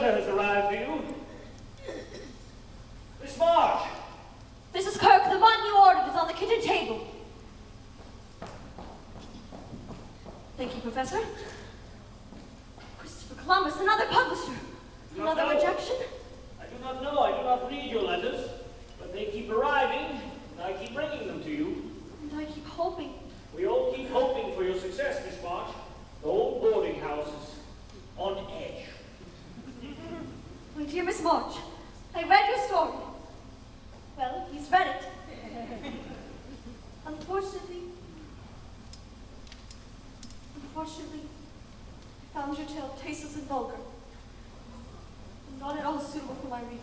letter has arrived for you. Miss March. Mrs. Kirk, the one you ordered is on the kitchen table. Thank you, Professor. Christopher Columbus, another publisher. Another rejection? I do not know. I do not read your letters. But they keep arriving, and I keep bringing them to you. And I keep hoping. We all keep hoping for your success, Miss March. The whole boarding house is on edge. My dear Miss March, I read your story. Well, he's read it. Unfortunately, I found your tale tasteless and vulgar. And not at all suitable for my readers.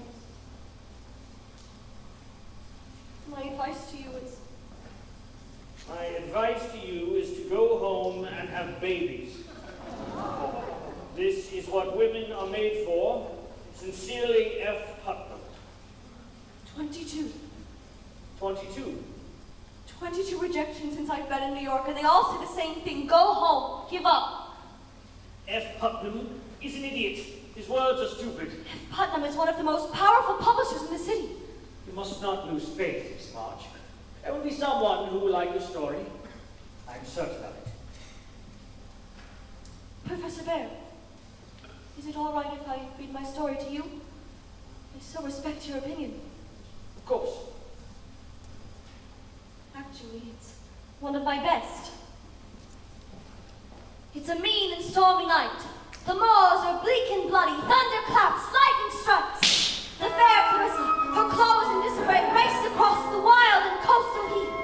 My advice to you is... My advice to you is to go home and have babies. This is what women are made for. Sincerely, F. Putnam. 22. 22. 22 rejections since I've been in New York, and they all say the same thing. Go home. Give up. F. Putnam is an idiot. His words are stupid. F. Putnam is one of the most powerful publishers in the city. You must not lose faith, Miss March. There will be someone who will like your story. I'm certain of it. Professor Bhaer, is it all right if I read my story to you? I so respect your opinion. Of course. Actually, it's one of my best. It's a mean and stormy night. The moors are bleak and bloody, thunder claps, lightning strikes. The fair Clarissa, her clothes in disarray, race across the wild and coastal heath.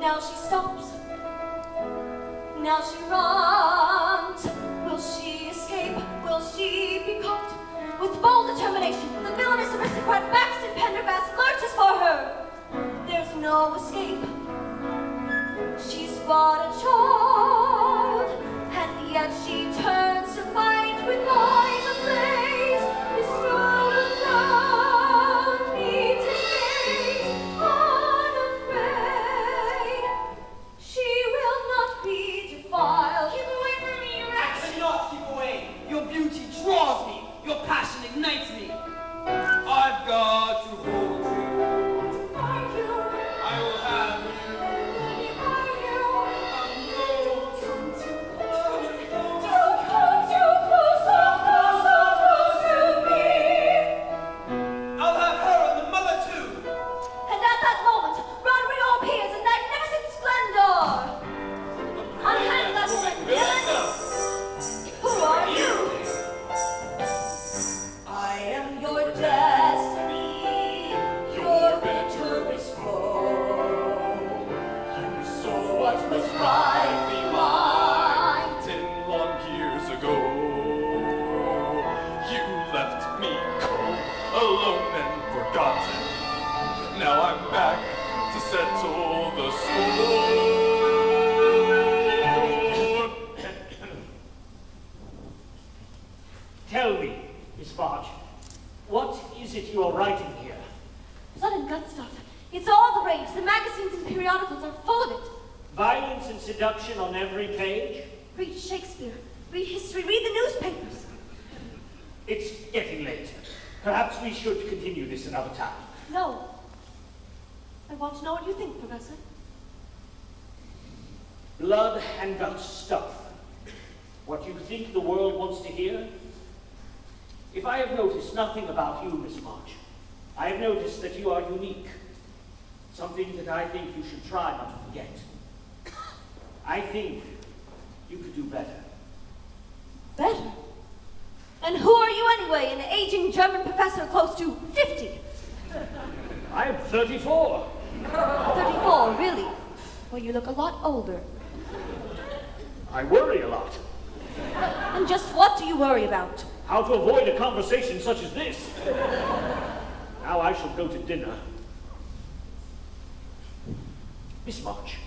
Now she stops. Now she runs. Will she escape? Will she be caught? With bold determination, the villainous aristocrat Baxton Pendergrass lurches for her. There's no escape. She's but a child, and yet she turns to fight with eyes ablaze. His stolen love meets his gaze, unafraid. She will not be defiled. Keep away from me, you wretch! I cannot keep away. Your beauty draws me. Your passion ignites me. I've got to hold you. I will have you. I'll have her and the mother too. And at that moment, Rodrigo appears in magnificent splendor. Unhand that woman, villain! Who are you? I am your destiny, your bitterest foe. You saw what was rightly mine. 10 long years ago, you left me cold, alone and forgotten. Now I'm back to settle the score. Tell me, Miss March, what is it you are writing here? Blood and gut stuff. It's all the rage. The magazines and periodicals are full of it. Violence and seduction on every page? Read Shakespeare. Read history. Read the newspapers. It's getting late. Perhaps we should continue this another time. No. I want to know what you think, Professor. Blood and guts stuff. What you think the world wants to hear? If I have noticed nothing about you, Miss March, I have noticed that you are unique. Something that I think you should try not to forget. I think you could do better. Better? And who are you anyway, an aging German professor close to 50? I am 34. 34, really? Well, you look a lot older. I worry a lot. And just what do you worry about? How to avoid a conversation such as this. Now I shall go to dinner. Miss March,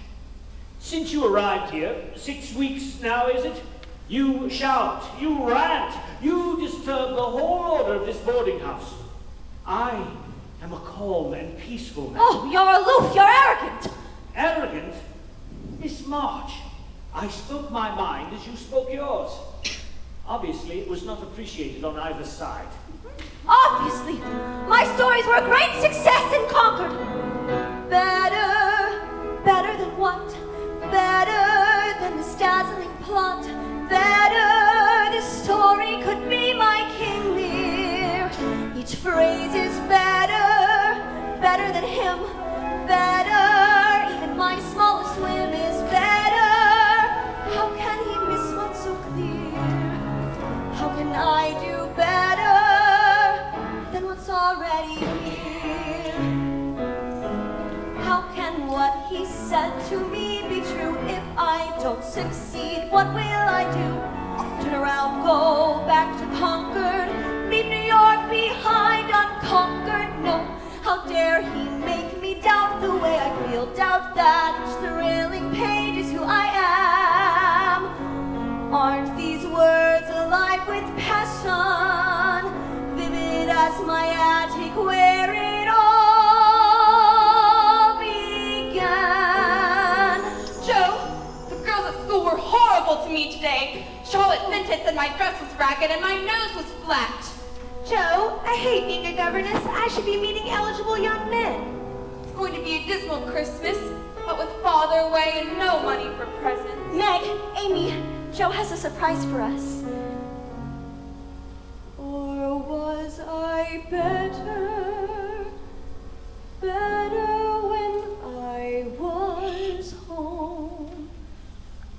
since you arrived here, 6 weeks now, is it? You shout, you rant, you disturb the whole order of this boarding house. I am a calm and peaceful man. Oh, you're aloof, you're arrogant. Obviously, it was not appreciated on either side. Obviously, my stories were a great success in Concord. Better, better than what? Better than this dazzling plot. Better, this story could be my King Lear. Each phrase is better, better than him. Better, even my smallest whim is better. How can he miss what's so clear? How can I do better than what's already here? How can what he said to me be true? If I don't succeed, what will I do? Turn around, go back to Concord, leave New York behind unconquered? No, how dare he make me doubt the way I feel, doubt that each thrilling page is who I am. Aren't these words alive with passion, vivid as my attic where it all began? Joe, the girls at school were horrible to me today. Charlotte Fenton said my dress was ragged and my nose was flat. Joe, I hate being a governess. I should be meeting eligible young men. It's going to be a dismal Christmas, but with father away and no money for presents. Meg, Amy, Joe has a surprise for us. Or was I better, better when I was home?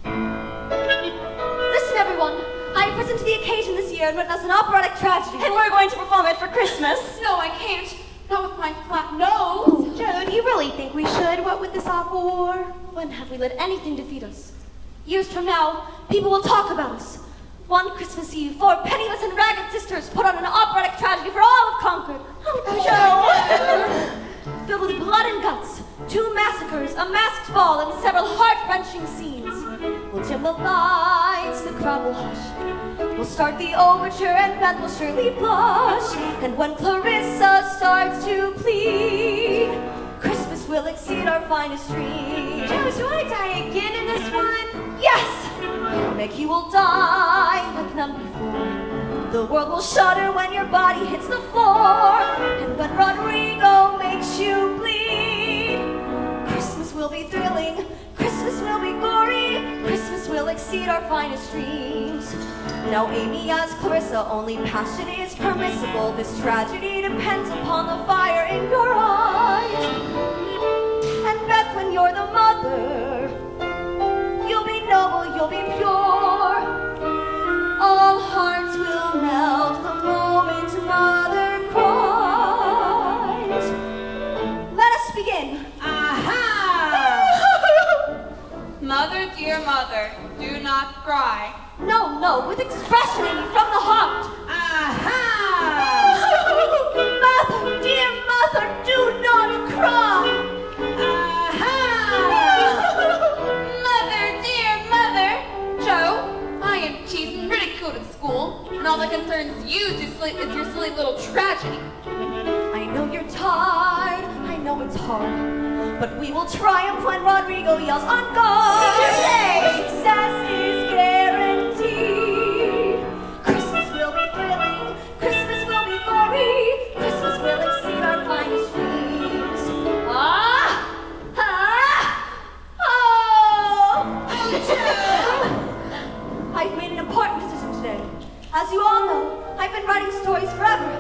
Listen, everyone. I have risen to the occasion this year and written us an operatic tragedy. And we're going to perform it for Christmas. No, I can't. Not with my flat nose. Joe, do you really think we should? What with this awful war? When have we let anything defeat us? Years from now, people will talk about us. One Christmas Eve, 4 penniless and ragged sisters put on an operatic tragedy for all of Concord. Joe! Filled with blood and guts, 2 massacres, a masked ball, and several heart-wrenching scenes. We'll dim the lights, the crowd will hush. We'll start the overture and Beth will surely blush. And when Clarissa starts to plead, Christmas will exceed our finest dreams. Joe, do I die again in this one? Yes! Meg, you will die like none before. The world will shudder when your body hits the floor. And when Rodrigo makes you bleed, Christmas will be thrilling, Christmas will be gory, Christmas will exceed our finest dreams. Now Amy as Clarissa, only passion is permissible. This tragedy depends upon the fire in your eyes. And Beth, when you're the mother, you'll be noble, you'll be pure. All hearts will melt the moment mother cries. Let us begin. Aha! Mother, dear mother, do not cry. No, no, with expression, Amy, from the heart. Aha! Mother, dear mother, do not cry. Aha! Mother, dear mother. Joe, I am teased and ridiculed at school, and all that concerns you is your silly little tragedy. I know you're tired, I know it's hard, but we will triumph when Rodrigo yells on guard. Success is guaranteed. Christmas will be thrilling, Christmas will be gory, Christmas will exceed our finest dreams. I've made an important decision today. As you all know, I've been writing stories forever.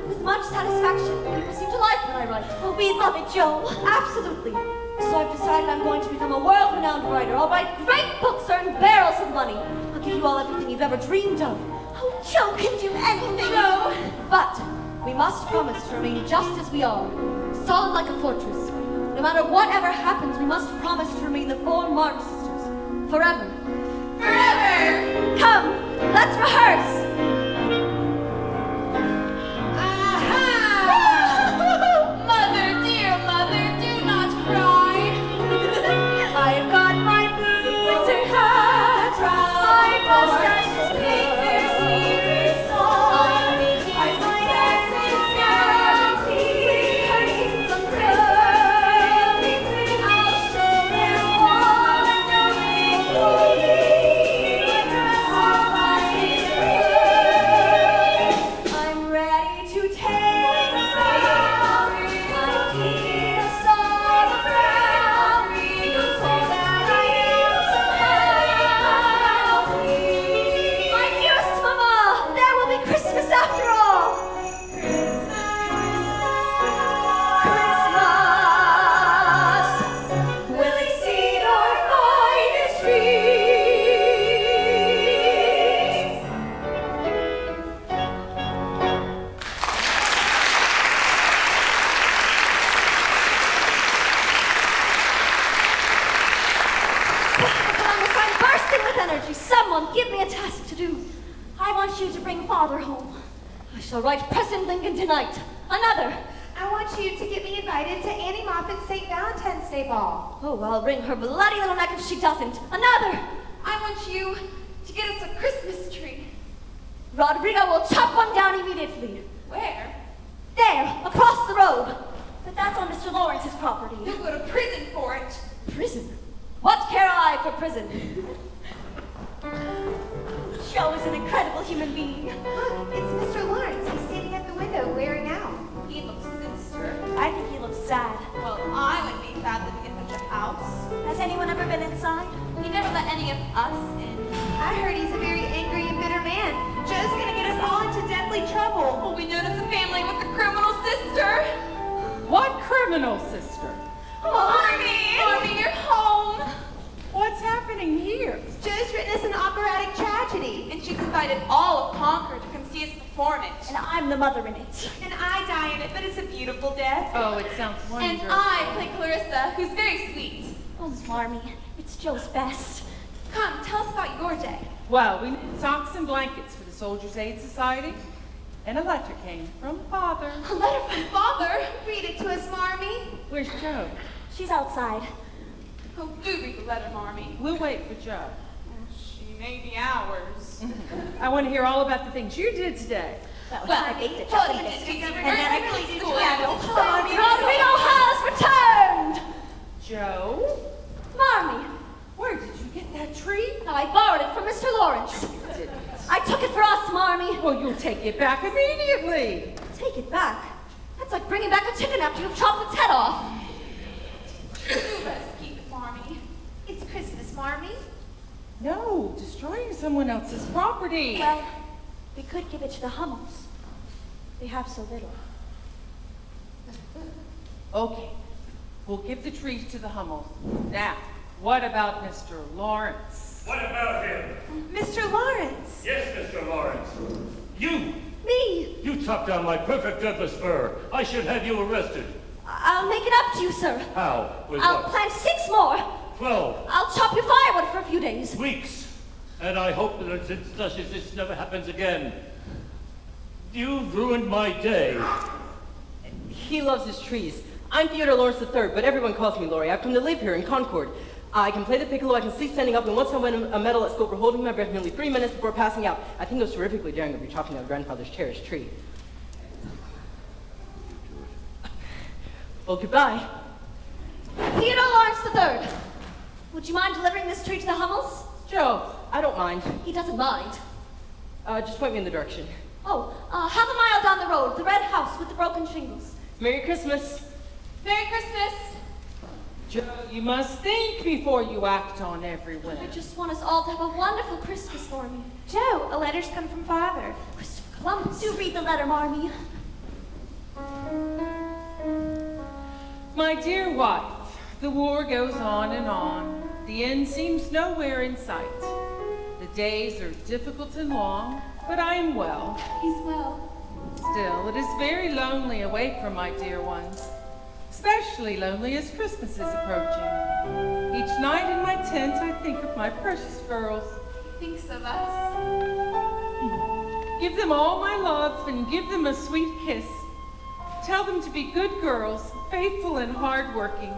With much satisfaction, people seem to like what I write. Oh, we love it, Joe. Absolutely. So I've decided I'm going to become a world-renowned writer. I'll write great books, earn barrels of money. I'll give you all everything you've ever dreamed of. Oh, Joe can do anything. Joe! But we must promise to remain just as we are, solid like a fortress. No matter whatever happens, we must promise to remain the 4 Marmee sisters. Forever. Forever! Come, let's rehearse. Mother, dear mother, do not cry. I've got my boots and hat, my mustache is pink, there's sweet song. My success is guaranteed. Some Christmas, I'll show them all and know it's holy. All my God, give me a task to do. I want you to bring Father home. I shall write President Lincoln tonight. Another. I want you to get me invited to Annie Moffat's St. Valentine's Day ball. Oh, I'll wring her bloody little neck if she doesn't. Another. I want you to get us a Christmas tree. Rodrigo will chop one down immediately. Where? There, across the road. But that's on Mr. Lawrence's property. You'll go to prison for it. Prison? What care I for prison? Joe is an incredible human being. Look, it's Mr. Lawrence. He's standing at the window, glaring out. He looks sinister. I think he looks sad. Well, I would be sad living in such a house. Has anyone ever been inside? He never let any of us in. I heard he's a very angry and bitter man. Joe's gonna get us all into deadly trouble. Well, we notice a family with a criminal sister. What criminal sister? Marmee! Marmee, you're home! What's happening here? Joe's written us an operatic tragedy. And she's invited all of Concord to come see us perform it. And I'm the mother in it. And I die in it, but it's a beautiful death. Oh, it sounds And wonderful. I play Clarissa, who's very sweet. Oh, Marmee, it's Joe's best. Come, tell us about your day. Well, we need socks and blankets for the Soldiers' Aid Society. And a letter came from Father. A letter from Father? Read it to us, Marmee. Where's Joe? She's outside. Oh, do read the letter, Marmee. We'll wait for Joe. She may be ours. I want to hear all about the things you did today. Well, Well, I baked the well, chocolate you biscuits, did and then I really cleaned the cool. piano. Marmee, Rodrigo has returned! Joe? Marmee, Where did you get that tree? I borrowed it from Mr. Lawrence. You didn't. I took it for us, Marmee. Well, you'll take it back immediately. Take it back. That's like bringing back a chicken after you've chopped its head off. do let us keep it, Marmee. It's Christmas, Marmee. No, destroying someone else's property. Well, we could give it to the Hummels. They have so little. Okay, we'll give the tree to the Hummels. Now, what about Mr. Lawrence? What about him? Mr. Lawrence. Yes, Mr. Lawrence. You! Me? You chopped down my perfect Douglas fir. I should have you arrested. I'll make it up to you, sir. How? With I'll what? plant 6 more. 12 I'll chop your firewood for a few days. weeks. And I hope that this never happens again. You've ruined my day. He loves his trees. I'm Theodore Lawrence III, but everyone calls me Laurie. I've come to live here in Concord. I can play the piccolo, I can sleep standing up, and once I won a medal at school for holding my breath nearly 3 minutes before passing out. I think it was terrifically daring of you chopping down grandfather's cherished tree. Well, goodbye. Theodore Lawrence III. Would you mind delivering this tree to the Hummels? Joe, I don't mind. He doesn't mind. Just point me in the direction. Oh, half a mile down the road, the red house with the broken shingles. Merry Christmas. Merry Christmas. Joe, you must think before you act on every whim. I just want us all to have a wonderful Christmas for me. Joe, a letter's come from Father. Christopher Columbus. Do read the letter, Marmee. My dear wife, the war goes on and on. The end seems nowhere in sight. The days are difficult and long, but I am well. He's well. Still, it is very lonely away from my dear ones. Especially lonely as Christmas is approaching. Each night in my tent, I think of my precious girls. He thinks of us. Give them all my love and give them a sweet kiss. Tell them to be good girls, faithful and hardworking,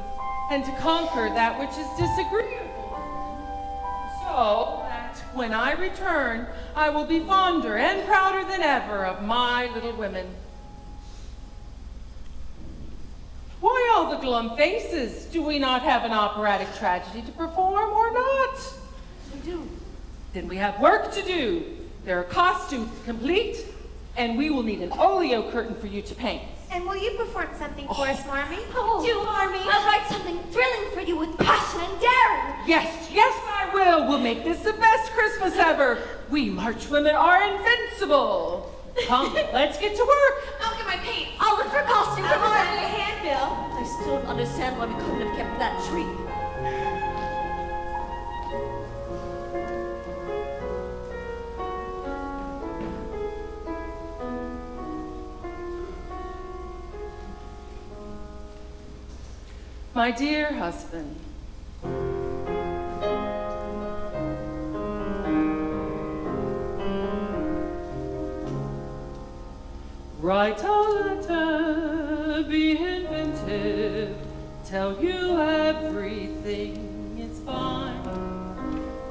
and to conquer that which is disagreeable. So that when I return, I will be fonder and prouder than ever of my little women. Why all the glum faces? Do we not have an operatic tragedy to perform or not? We do. Then we have work to do. There are costumes to complete, and we will need an oleo curtain for you to paint. And will you perform something for us, Marmee? Oh, do, Marmee. I'll write something thrilling for you with passion and daring. Yes, yes, I will. We'll make this the best Christmas ever. We March women are invincible. Come, let's get to work. I'll get my paint. I'll look for a costume for I'll send you a Marmee. handbill. I still don't understand why we couldn't have kept that tree. My dear husband, Write a letter, be inventive, tell you everything is fine.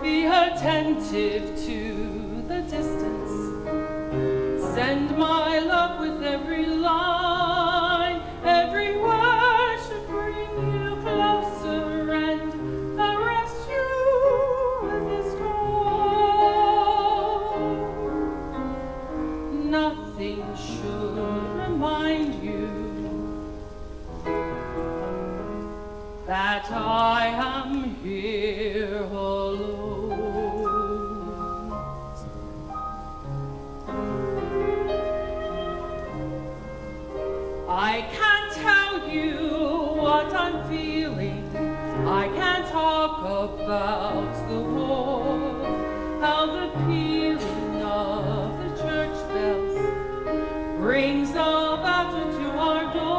Be attentive to the distance, send my love with every line. Every word should bring you closer and caress you with his tone. Nothing should remind you that I am here alone. I can't tell you what I'm feeling. I can't talk about the war, how the pealing of the church bells brings the battle to our door.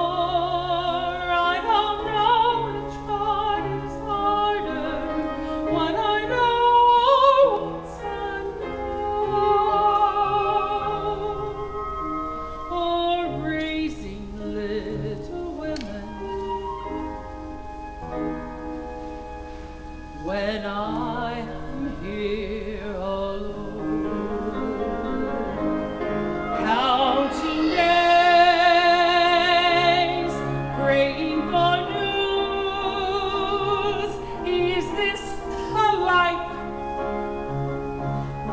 I don't know which part is harder, what I know once and know, or raising little women when I am here alone, counting days, praying for news. Is this a life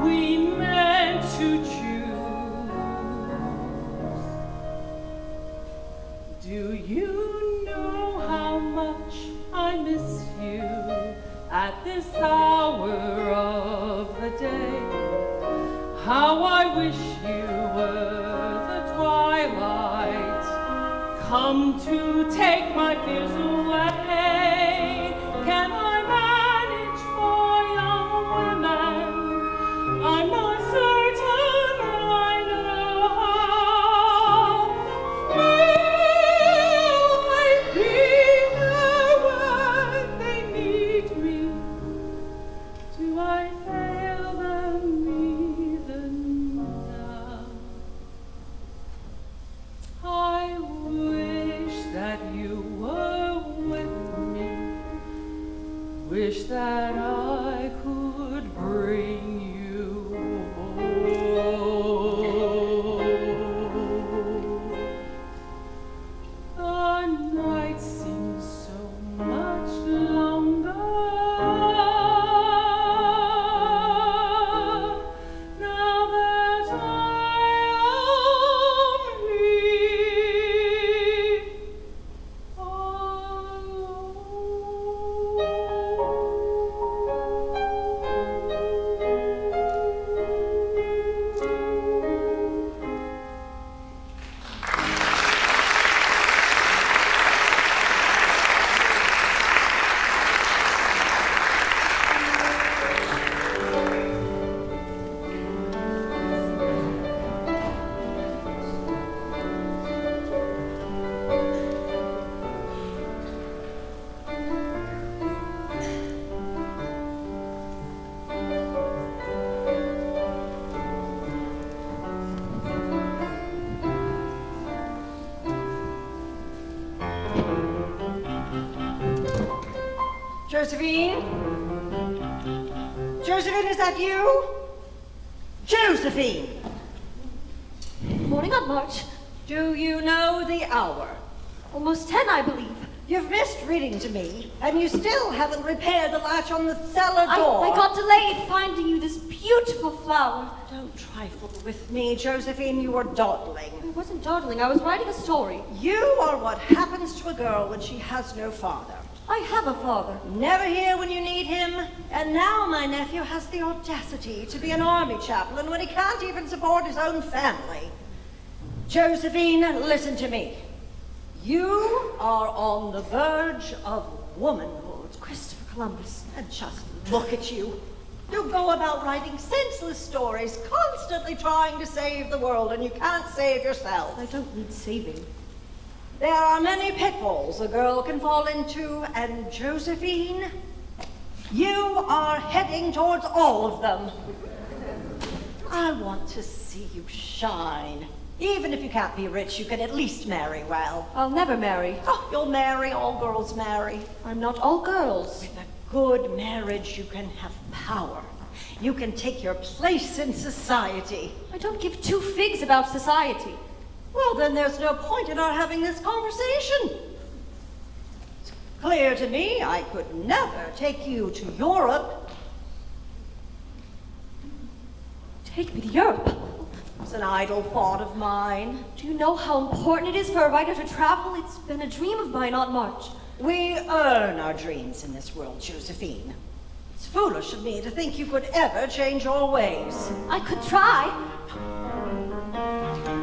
we meant to choose? Do you know how much I miss you at this hour of the day? How I wish you were the twilight, come to take my fears away. Can I manage for young women? I'm not certain I know how. Will I be there when they need me? Do I fail them even now? I wish that you were with me. Wish that I could bring you home. The night seems so much longer now that I am here Josephine? Josephine, is that you? Josephine! Morning, Aunt March. Do you know the hour? Almost 10, I believe. You've missed reading to me, and you still haven't repaired the latch on the cellar door. I got delayed finding you this beautiful flower. Don't trifle with me, Josephine. You were dawdling. I wasn't dawdling. I was writing a story. You are what happens to a girl when she has no father. I have a father. Never here when you need him. And now my nephew has the audacity to be an army chaplain when he can't even support his own family. Josephine, listen to me. You are on the verge of womanhood. Christopher Columbus. And just look at you. You go about writing senseless stories, constantly trying to save the world, and you can't save yourself. I don't need saving. There are many pitfalls a girl can fall into, and Josephine, you are heading towards all of them. I want to see you shine. Even if you can't be rich, you can at least marry well. I'll never marry. Oh, you'll marry, all girls marry. I'm not all girls. With a good marriage, you can have power. You can take your place in society. I don't give two figs about society. Well, then there's no point in our having this conversation. It's clear to me I could never take you to Europe. Take me to Europe. It's an idle thought of mine. Do you know how important it is for a writer to travel? It's been a dream of mine, Aunt March. We earn our dreams in this world, Josephine. It's foolish of me to think you could ever change your ways. I could try.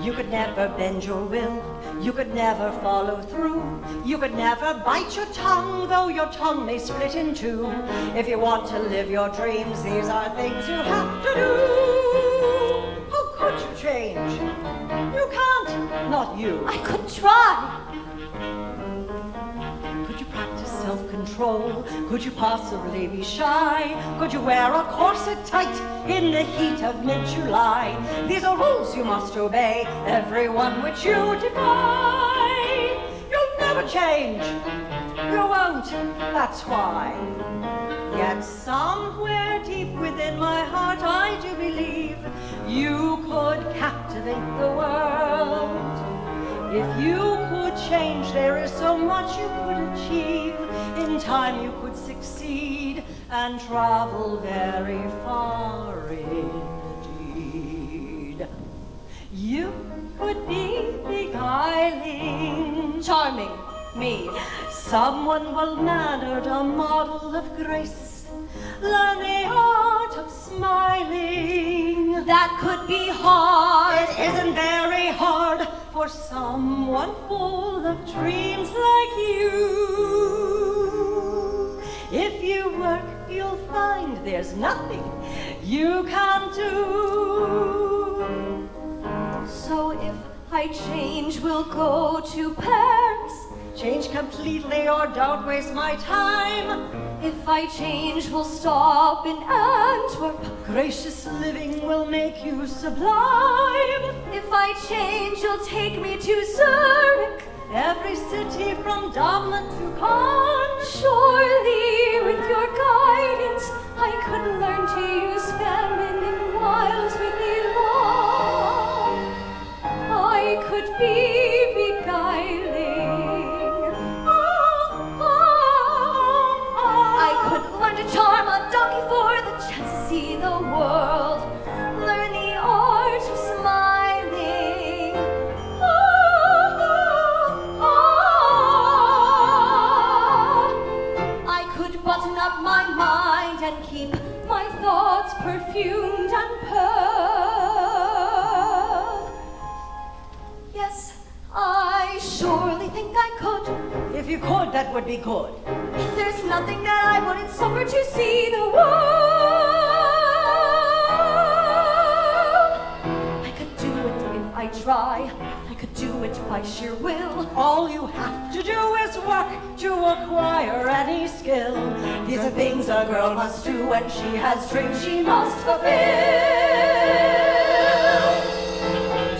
You could never bend your will. You could never follow through. You could never bite your tongue, though your tongue may split in two. If you want to live your dreams, these are things you have to do. How could you change? You can't. Not you. I could try. Could you practice self-control? Could you possibly be shy? Could you wear a corset tight in the heat of mid-July? These are rules you must obey, every one which you defy. You'll never change. You won't, that's why. Yet somewhere deep within my heart I do believe you could captivate the world. If you could change, there is so much you could achieve. In time you could succeed and travel very far indeed. You could be beguiling, Charming. Me. someone well-mannered, a model of grace. Learn the art of smiling. That could be hard. It isn't very hard for someone full of dreams like you. If you work, you'll find there's nothing you can't do. So if I change, we'll go to Paris. Change completely or don't waste my time. If I change, we'll stop in Antwerp. Gracious living will make you sublime. If I change, you'll take me to Zurich. Every city from Dublin to Cannes. Surely, with your guidance, I could learn to use feminine wiles with Elon. I could be beguiling. I could learn to charm a donkey for the chance to see the world. Learn the art of smiling. I could button up my mind and keep my thoughts perfumed and pearl. Yes, I surely think I could. If you could, that would be good. There's nothing that I wouldn't suffer to see the world. I could do it if I try. I could do it by sheer will. All you have to do is work to acquire any skill. These are things a girl must do when she has dreams she must fulfill.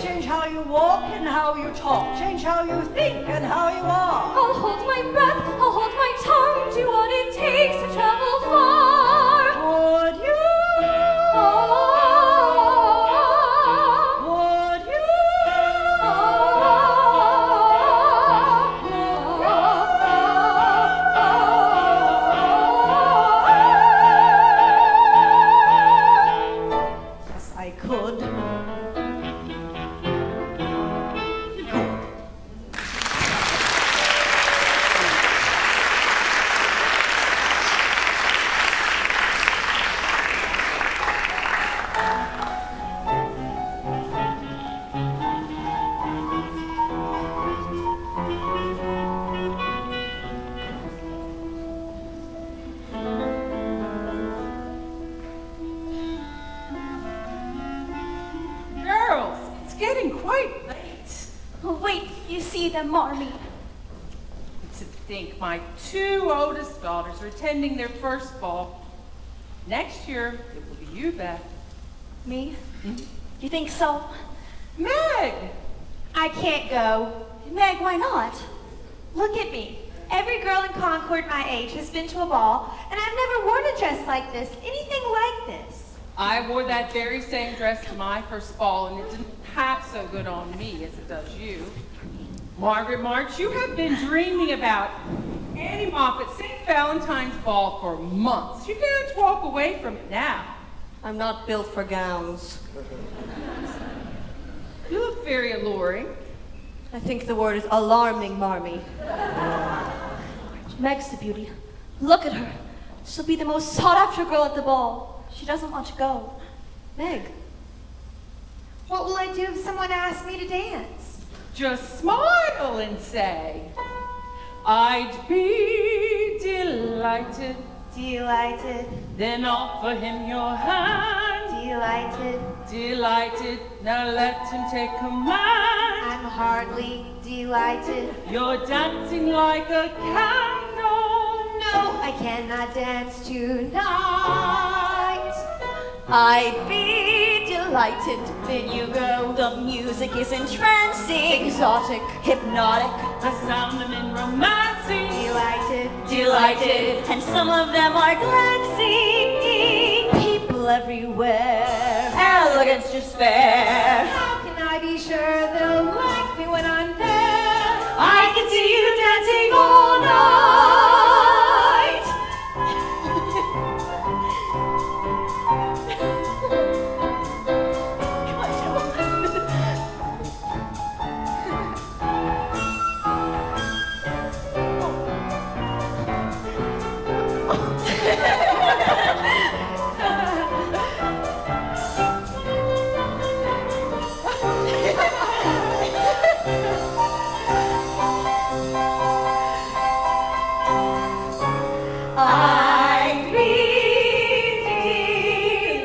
Change how you walk and how you talk. Change how you think and how you are. I'll hold my breath, I'll hold my tongue, do what it takes to travel far. Would you? Would you? Yes, I could. Girls, it's getting quite late. Oh, wait, you see them, Marmee. To think my two oldest daughters are attending their first ball. Next year, it will be you, Beth. Me? You think so? Meg, I can't go. Meg, why not? Look at me. Every girl in Concord my age has been to a ball, and I've never worn a dress like this, anything like this. I wore that very same dress to my first ball, and it didn't half so good on me as it does you. Margaret March, you have been dreaming about Annie Moffat St. Valentine's Ball for months. You can't walk away from it now. I'm not built for gowns. You look very alluring. I think the word is alarming, Marmee. Meg's the beauty. Look at her. She'll be the most sought-after girl at the ball. She doesn't want to go. Meg. What will I do if someone asks me to dance? Just smile and say, I'd be delighted. Delighted, Then offer him your hand. delighted. Delighted, now let him take command. I'm hardly delighted. You're dancing like a candle. No, I cannot dance tonight. I'd be delighted. Then you go. The music is entrancing, exotic, hypnotic, The sound of men romancing. Delighted, delighted, and some of them are glancing. People everywhere, elegance to spare. how can I be sure they'll like me when I'm there? I can see you dancing all night. I'd be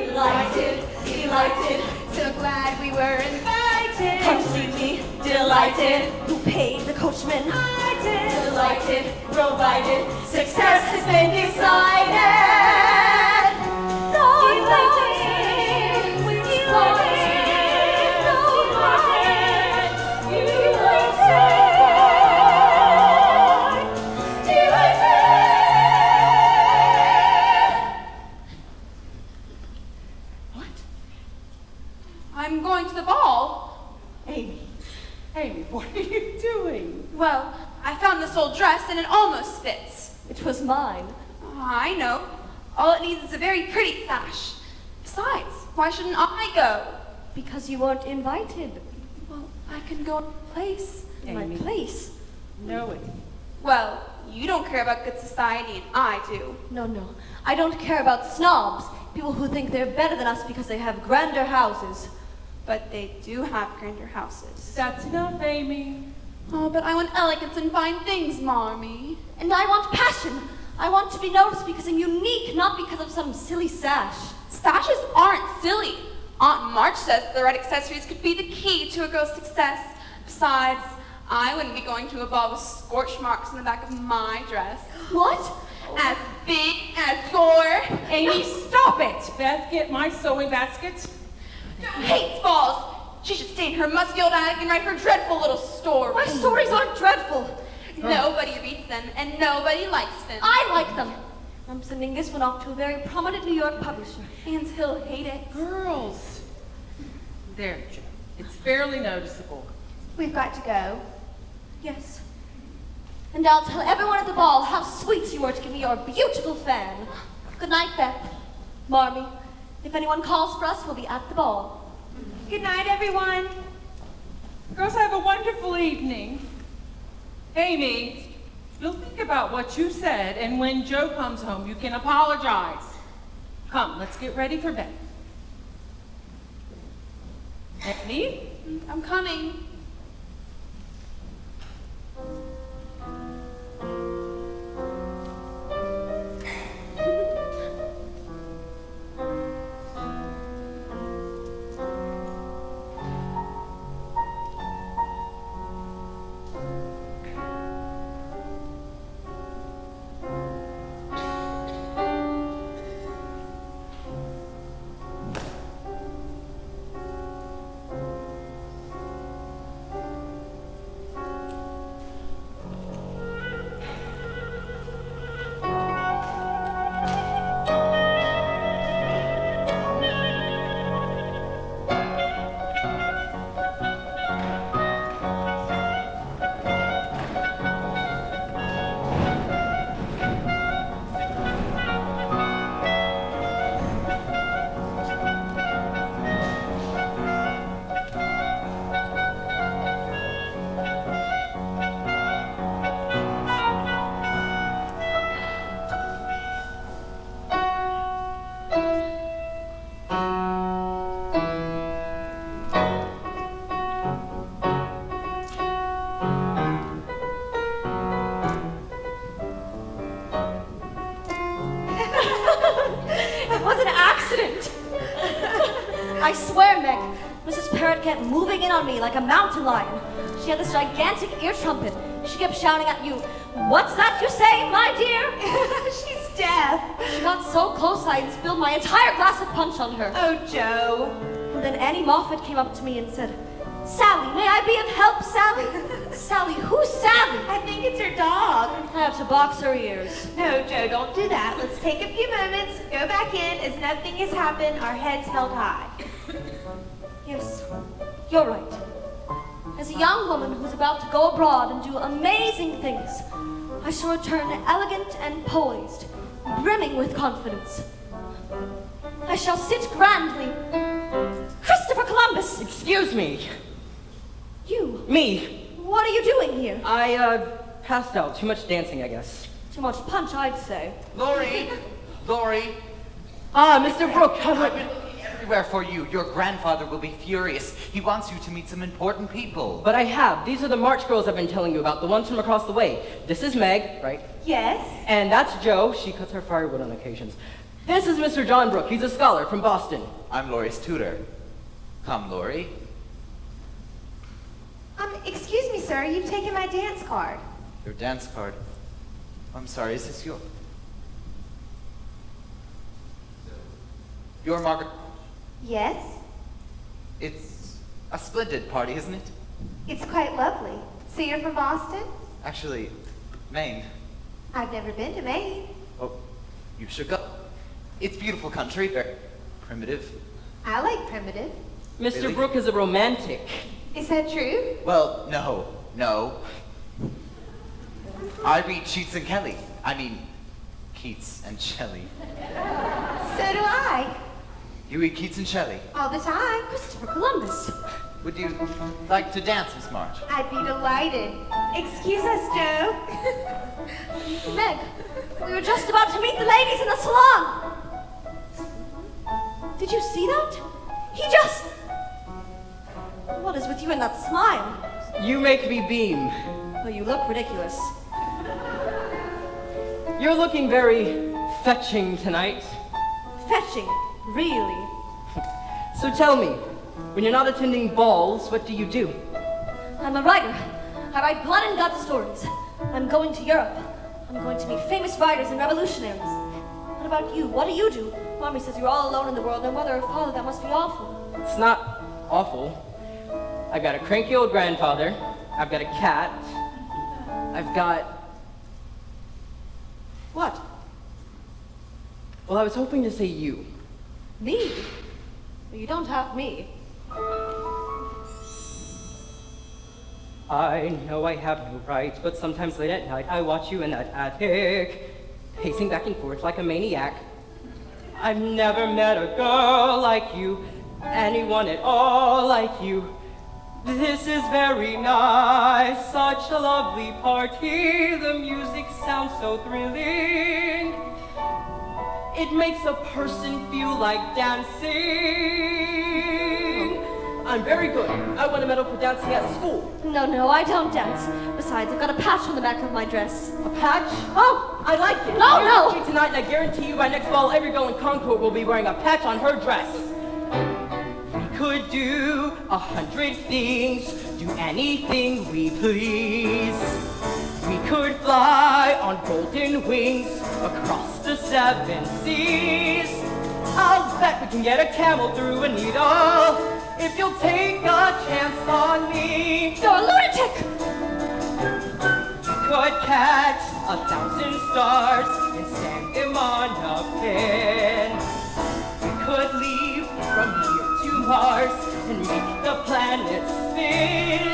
delighted, delighted, So glad we were invited. completely delighted. Who paid the coachman? I did. Delighted, provided, success has been decided. Delighted, I'm going to the ball. Amy, what are you doing? Well, I found this old dress and it almost fits. It was mine. I know. All it needs is a very pretty sash. Besides, why shouldn't I go? Because you weren't invited. Well, I can go in my place. My Amy. place. No, Amy. Well, you don't care about good society and I do. No. I don't care about snobs. People who think they're better than us because they have grander houses. But they do have grander houses. That's enough, Amy. Oh, but I want elegance and fine things, Marmee. And I want passion. I want to be noticed because I'm unique, not because of some silly sash. Sashes aren't silly. Aunt March says the right accessories could be the key to a girl's success. Besides, I wouldn't be going to a ball with scorch marks in the back of my dress. What? As big as your... Amy, stop it! Beth, get my sewing basket. Hates balls. She should stay in her musky old attic and write her dreadful little stories. My stories aren't dreadful. Nobody reads them and nobody likes them. I like them. I'm sending this one off to a very prominent New York publisher. And he'll hate it. Girls. There, Joe. It's fairly noticeable. We've got to go. Yes. And I'll tell everyone at the ball how sweet you were to give me your beautiful fan. Good night, Beth. Marmee. If anyone calls for us, we'll be at the ball. Good night, everyone. Girls, have a wonderful evening. Amy, you'll think about what you said, and when Joe comes home, you can apologize. Come, let's get ready for bed. Amy? I'm coming. me like a mountain lion. She had this gigantic ear trumpet. She kept shouting at you, "What's that you say, my dear?" She's deaf. She got so close I had spilled my entire glass of punch on her. Oh, Joe. And then Annie Moffat came up to me and said, "Sally, may I be of help, Sally?" Sally, who's Sally? I think it's her dog. I have to box her ears. No, Joe, don't do that. Let's take a few moments, go back in. As nothing has happened, our heads held high. Yes, you're right. As a young woman who's about to go abroad and do amazing things, I shall return elegant and poised, brimming with confidence. I shall sit grandly. Christopher Columbus! Excuse me. You? Me. What are you doing here? I passed out. Too much dancing, I guess. Too much punch, I'd say. Laurie! Laurie! Ah, Mr. Brooke, I've been looking everywhere for you. Your grandfather will be furious. He wants you to meet some important people. But I have. These are the March girls I've been telling you about, the ones from across the way. This is Meg, right? Yes? And that's Joe. She cuts her firewood on occasions. This is Mr. John Brooke. He's a scholar from Boston. I'm Laurie's tutor. Come, Laurie. Excuse me, sir. You've taken my dance card. Your dance card. I'm sorry, is this your Margaret? Yes? It's a splendid party, isn't it? It's quite lovely. So you're from Boston? Actually, Maine. I've never been to Maine. Oh, you should go. It's beautiful country, very primitive. I like primitive. Mr. Really? Brooke is a romantic. Is that true? Well, no. I read Keats and Kelly. I mean, Keats and Shelley. So do I. You read Keats and Shelley. All the time. Christopher Columbus. Would you like to dance, Miss March? I'd be delighted. Excuse us, Joe. Meg, we were just about to meet the ladies in the salon. Did you see that? He just... What is with you and that smile? You make me beam. Oh, you look ridiculous. You're looking very fetching tonight. Fetching, really. So tell me, when you're not attending balls, what do you do? I'm a writer. I write blood and guts stories. I'm going to Europe. I'm going to meet famous writers and revolutionaries. What about you? What do you do? Mommy says you're all alone in the world. No mother or father. That must be awful. It's not awful. I've got a cranky old grandfather. I've got a cat. I've got... What? Well, I was hoping to say you. Me? You don't have me. I know I have no right, but sometimes late at night I watch you in that attic, pacing back and forth like a maniac. I've never met a girl like you, anyone at all like you. This is very nice, such a lovely party. The music sounds so thrilling. It makes a person feel like dancing. I'm very good. I won a medal for dancing at school. No, I don't dance. Besides, I've got a patch on the back of my dress. A patch? Oh, I like it. No. You're tonight, and I guarantee you by next ball, every girl in Concord will be wearing a patch on her dress. We could do 100 things, do anything we please. We could fly on golden wings across the 7 seas. I'll bet we can get a camel through a needle if you'll take a chance on me. You're a lunatic! We could catch 1,000 stars and stand them on a pin. We could leave from here to Mars and make the planet spin.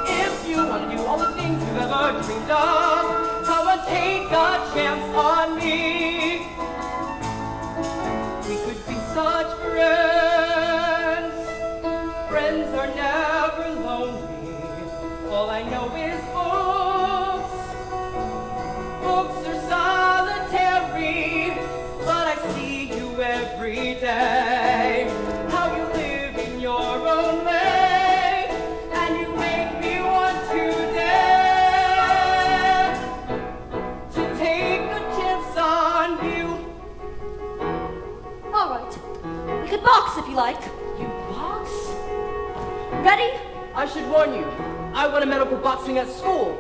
If you want to do all the things you've ever dreamed of, come and take a chance on me. We could be such friends. Friends are never lonely. All I know is books. Books are solitary, but I see you every day. How you live in your own way, and you make me want to dare to take a chance on you. All right. We could box I won a medal for boxing at school.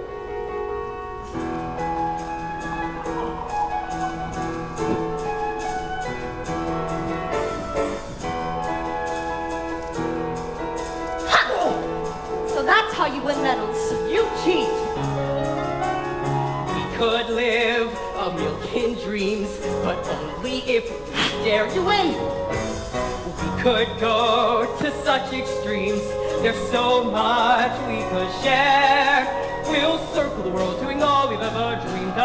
So that's how you win medals. You cheat! We could live a million dreams, but only if we dare to win. We could go to such extremes. There's so much we could share. We'll circle the world doing all we've ever dreamed of.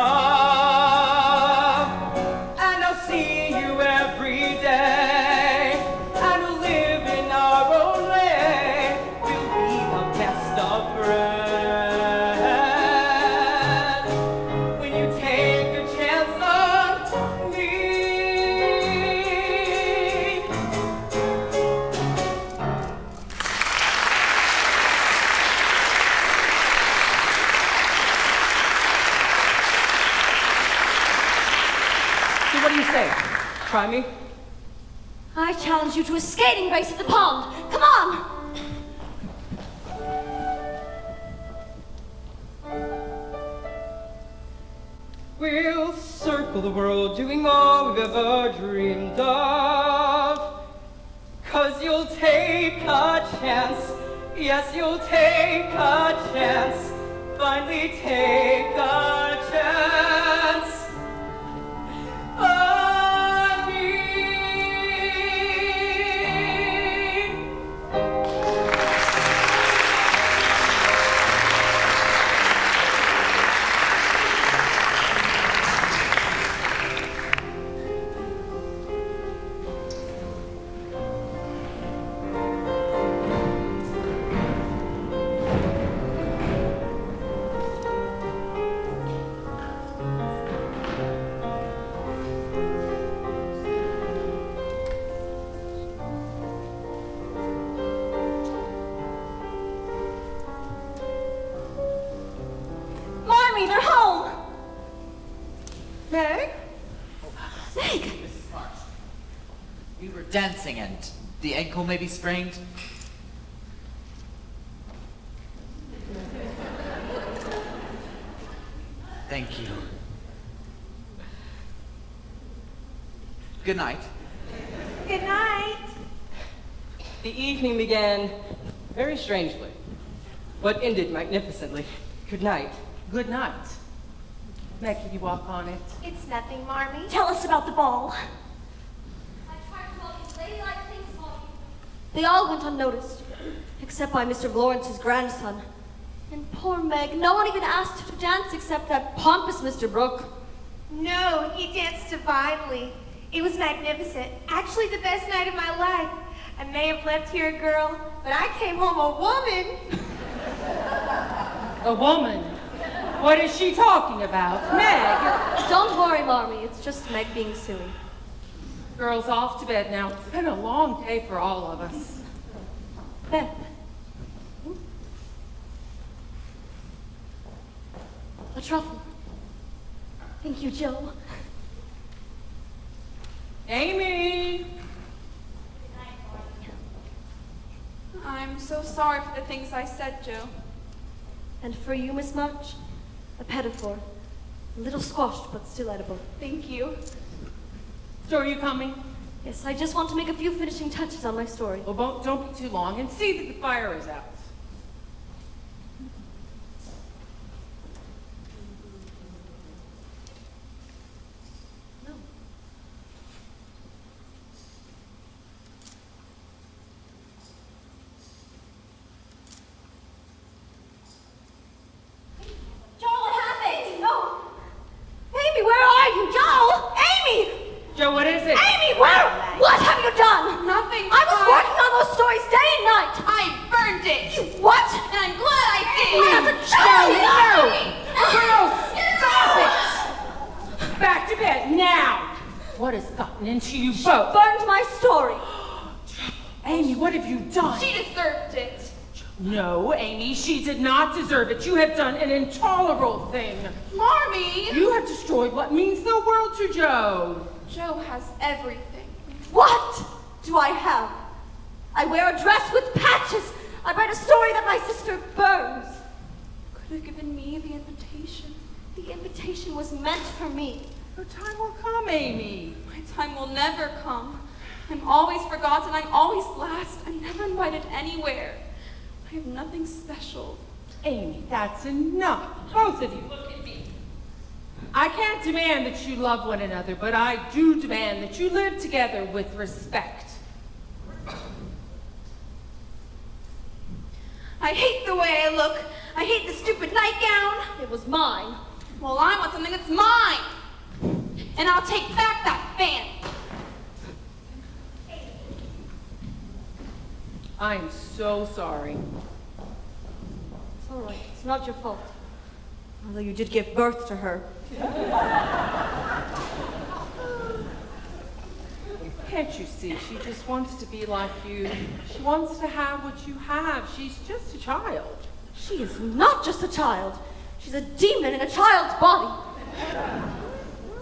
And I'll see you every day. And we'll live in our own way. We'll be the best of friends. When you take a chance on me. So what do you say? Try me? I challenge you to a skating race at the pond. Come on! We'll circle the world doing all we've ever dreamed of. 'Cause you'll take a chance. Yes, you'll take a chance. Finally take a chance on me. Marmee, they're home! Meg? Meg! Mrs. March, we were dancing and the ankle may be sprained. Thank you. Good night. Good night. The evening began very strangely, but ended magnificently. Good night. Good night. Meg, can you walk on it? It's nothing, Marmee. Tell us about the ball. I tried to do all these ladylike things, Marmee. They all went unnoticed, except by Mr. Lawrence's grandson. And poor Meg, no one even asked her to dance except that pompous Mr. Brooke. No, he danced divinely. It was magnificent. Actually, the best night of my life. I may have left here a girl, but I came home a woman. A woman? What is she talking about? Meg! Don't worry, Marmee. It's just Meg being silly. Girls, off to bed now. It's been a long day for all of us. Beth. A truffle. Thank you, Joe. Amy! I'm so sorry for the things I said, Joe. And for you, Miss March, a pedophore. A little squashed, but still edible. Thank you. So are you coming? Yes, I just want to make a few finishing touches on my story. Well, don't be too long and see that the fire is out. No. Joel, what happened? No. Amy, where are you? Joel! Amy! Joe, what is it? Amy, where? What have you done? Nothing. I was working on those stories day and night. I burned it. You what? And I'm glad I did. I have to Girls, stop it! Back to bed, now! What has gotten into you both? Burned my story. Amy, what have you done? She deserved it. No, Amy, she did not deserve it. You have done an intolerable thing. Marmee! You have destroyed what means the world to Joe. Joe has everything. What do I have? I wear a dress with patches. I write a story that my sister burns. could have given me the invitation. The invitation was meant for me. Your time will come, Amy. My time will never come. I'm always forgotten. I'm always last. I'm never invited anywhere. I have nothing special. Amy, that's enough. Both of you, look at me. I can't demand that you love one another, but I do demand that you live together with respect. I hate the way I look. I hate the stupid nightgown. It was mine. Well, I want something that's mine. And I'll take back that fan. I'm so sorry. It's all right. It's not your fault. Although you did give birth to her. Can't you see? She just wants to be like you. She wants to have what you have. She's just a child. She is not just a child. She's a demon in a child's body.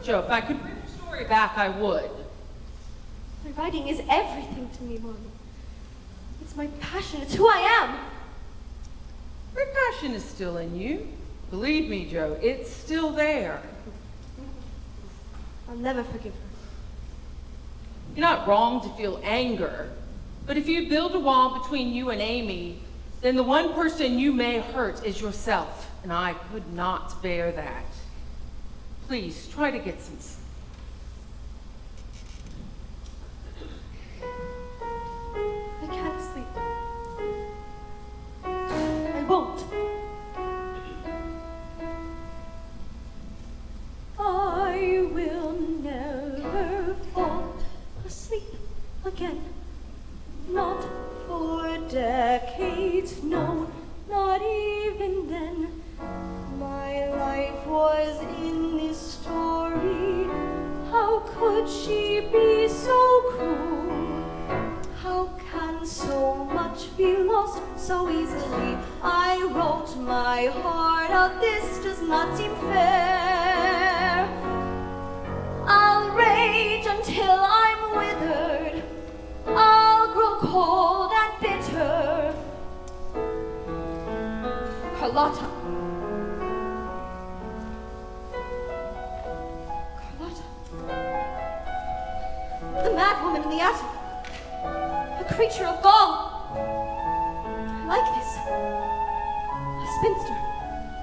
Joe, if I could bring the story back, I would. My writing is everything to me, Marmee. It's my passion. It's who I am. Her passion is still in you. Believe me, Joe, it's still there. I'll never forgive her. You're not wrong to feel anger, but if you build a wall between you and Amy, then the one person you may hurt is yourself, and I could not bear that. Please, try to get some sleep. I can't sleep. I won't. I will never fall asleep again. Not for decades, no, not even then. My life was in this story. How could she be so cruel? How can so much be lost so easily? I wrote my heart out, this does not seem fair. I'll rage until I'm withered. I'll grow cold and bitter. Carlotta. The mad woman in the attic. A creature of gall. I like this. A spinster.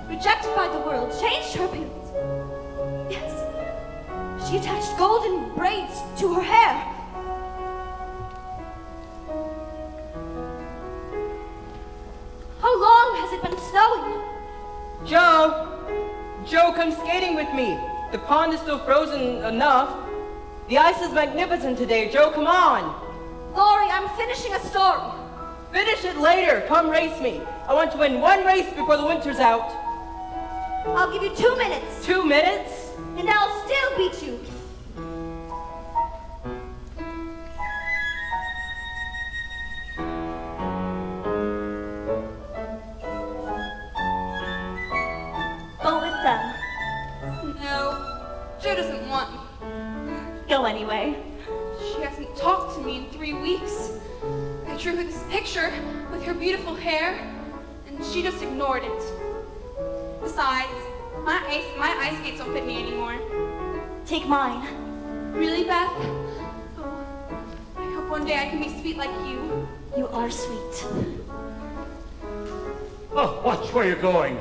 Rejected by the world. Changed her appearance. Yes. She attached golden braids to her hair. How long has it been snowing? Joe! Joe, come skating with me. The pond is still frozen enough. The ice is magnificent today. Joe, come on. Laurie, I'm finishing a story. Finish it later. Come race me. I want to win one race before the winter's out. I'll give you 2 minutes. 2 minutes? And I'll still beat you. Go with them. No, Joe doesn't want me. Go anyway. She hasn't talked to me in 3 weeks. I drew her this picture with her beautiful hair, and she just ignored it. Besides, my ice skates don't fit me anymore. Take mine. Really, Beth? Oh, I hope one day I can be sweet like you. You are sweet. Oh, watch where you're going.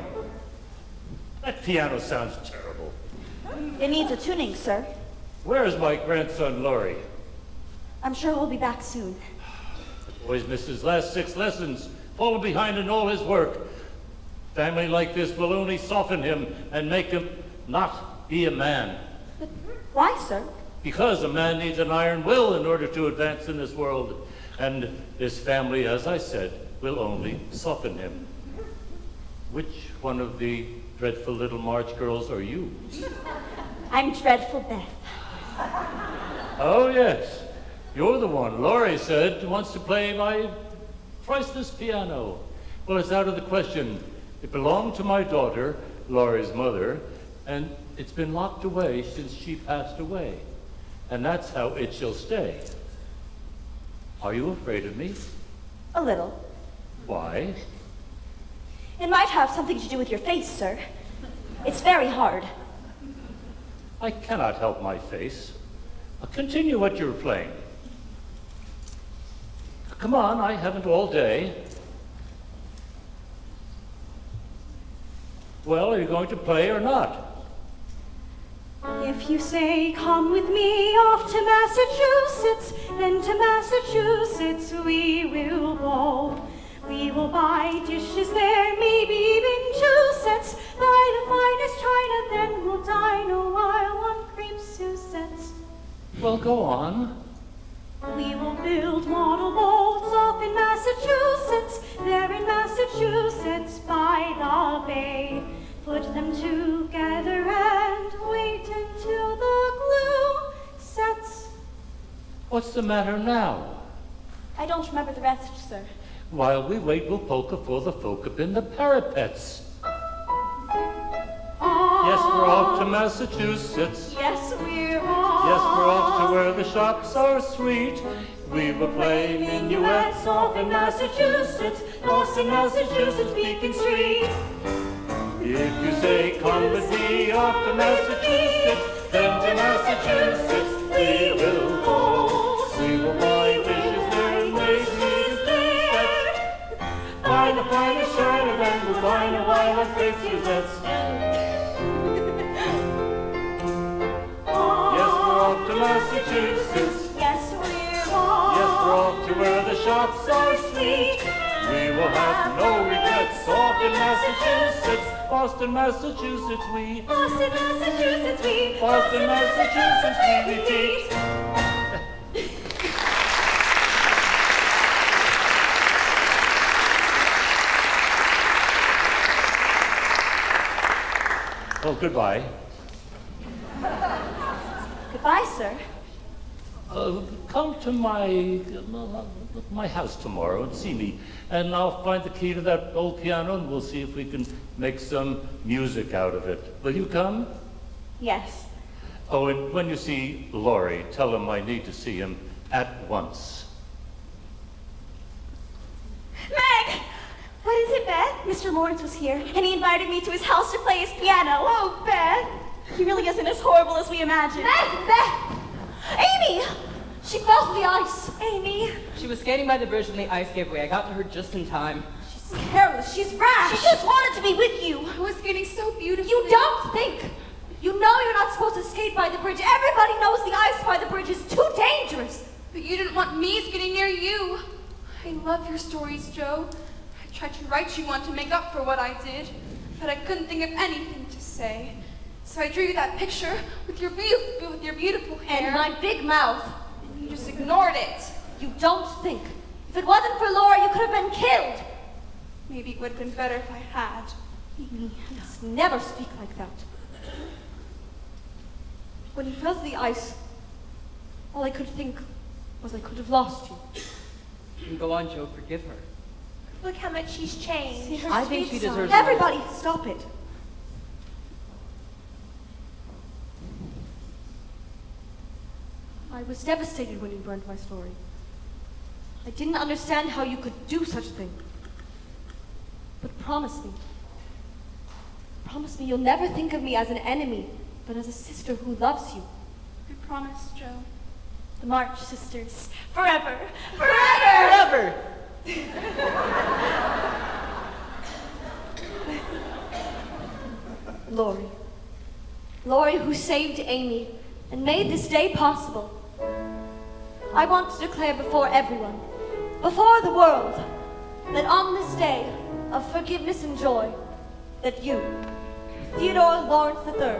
That piano sounds terrible. It needs a tuning, sir. Where's my grandson, Laurie? I'm sure he'll be back soon. The boy's missed his last 6 lessons, fallen behind in all his work. Family like this will only soften him and make him not be a man. But why, sir? Because a man needs an iron will in order to advance in this world. And this family, as I said, will only soften him. Which one of the dreadful little March girls are you? I'm dreadful Beth. Oh, yes. You're the one Laurie said wants to play my priceless piano. Well, it's out of the question. It belonged to my daughter, Laurie's mother, and it's been locked away since she passed away. And that's how it shall stay. Are you afraid of me? A little. Why? It might have something to do with your face, sir. It's very hard. I cannot help my face. Continue what you're playing. Come on, I haven't all day. Well, are you going to play or not? If you say, come with me off to Massachusetts, then to Massachusetts we will go. We will buy dishes there, maybe even 2 sets. Buy the finest china, then we'll dine a while on cream Susettes. Well, go on. We will build model boats off in Massachusetts, there in Massachusetts by the bay. Put them together and wait until the glue sets. What's the matter now? I don't remember the rest, sir. While we wait, we'll polka for the folk up in the parapets. Yes, we're off to Massachusetts. Yes, we're off. Yes, we're off to where the shops are sweet. We will play minuets off in Massachusetts, lost in Massachusetts, Beacon Street. If you say, come with me off to Massachusetts, then to Massachusetts we will go. We will buy dishes there and make dishes there. Buy the finest china, then we'll dine a while at Great Suzette's. Yes, we're off to Massachusetts. Yes, we're off. Yes, we're off to where the shops are sweet. We will have no regrets off in Massachusetts. Boston, Massachusetts, we. Boston, Massachusetts, we. Boston, Massachusetts, we repeat. Well, goodbye. Goodbye, sir. Come to my house tomorrow and see me, and I'll find the key to that old piano, and we'll see if we can make some music out of it. Will you come? Yes. Oh, and when you see Laurie, tell him I need to see him at once. Meg! What is it, Beth? Mr. Lawrence was here, and he invited me to his house to play his piano. Oh, Beth! He really isn't as horrible as we imagined. Beth! Amy! She fell through the ice. Amy! She was skating by the bridge when the ice gave way. I got to her just in time. She's careless. She's rash. She just wanted to be with you. I was skating so beautifully. You don't think. You know you're not supposed to skate by the bridge. Everybody knows the ice by the bridge is too dangerous. But you didn't want me skating near you. I love your stories, Joe. I tried to write you one to make up for what I did, but I couldn't think of anything to say. So I drew you that picture with your beautiful hair. And my big mouth. And you just ignored it. You don't think. If it wasn't for Laura, you could have been killed. Maybe it would have been better if I had. Amy, you must never speak like that. When you fell through the ice, all I could think was I could have lost you. Go on, Joe, forgive her. Look how much she's changed. See her I think sweet she side. deserves Everybody, stop it. I was devastated when you burned my story. I didn't understand how you could do such a thing. But promise me you'll never think of me as an enemy, but as a sister who loves you. I promise, Joe. The March Sisters. Forever! Forever! Laurie. Laurie, who saved Amy and made this day possible. I want to declare before everyone, before the world, that on this day of forgiveness and joy, that you, Theodore Lawrence III,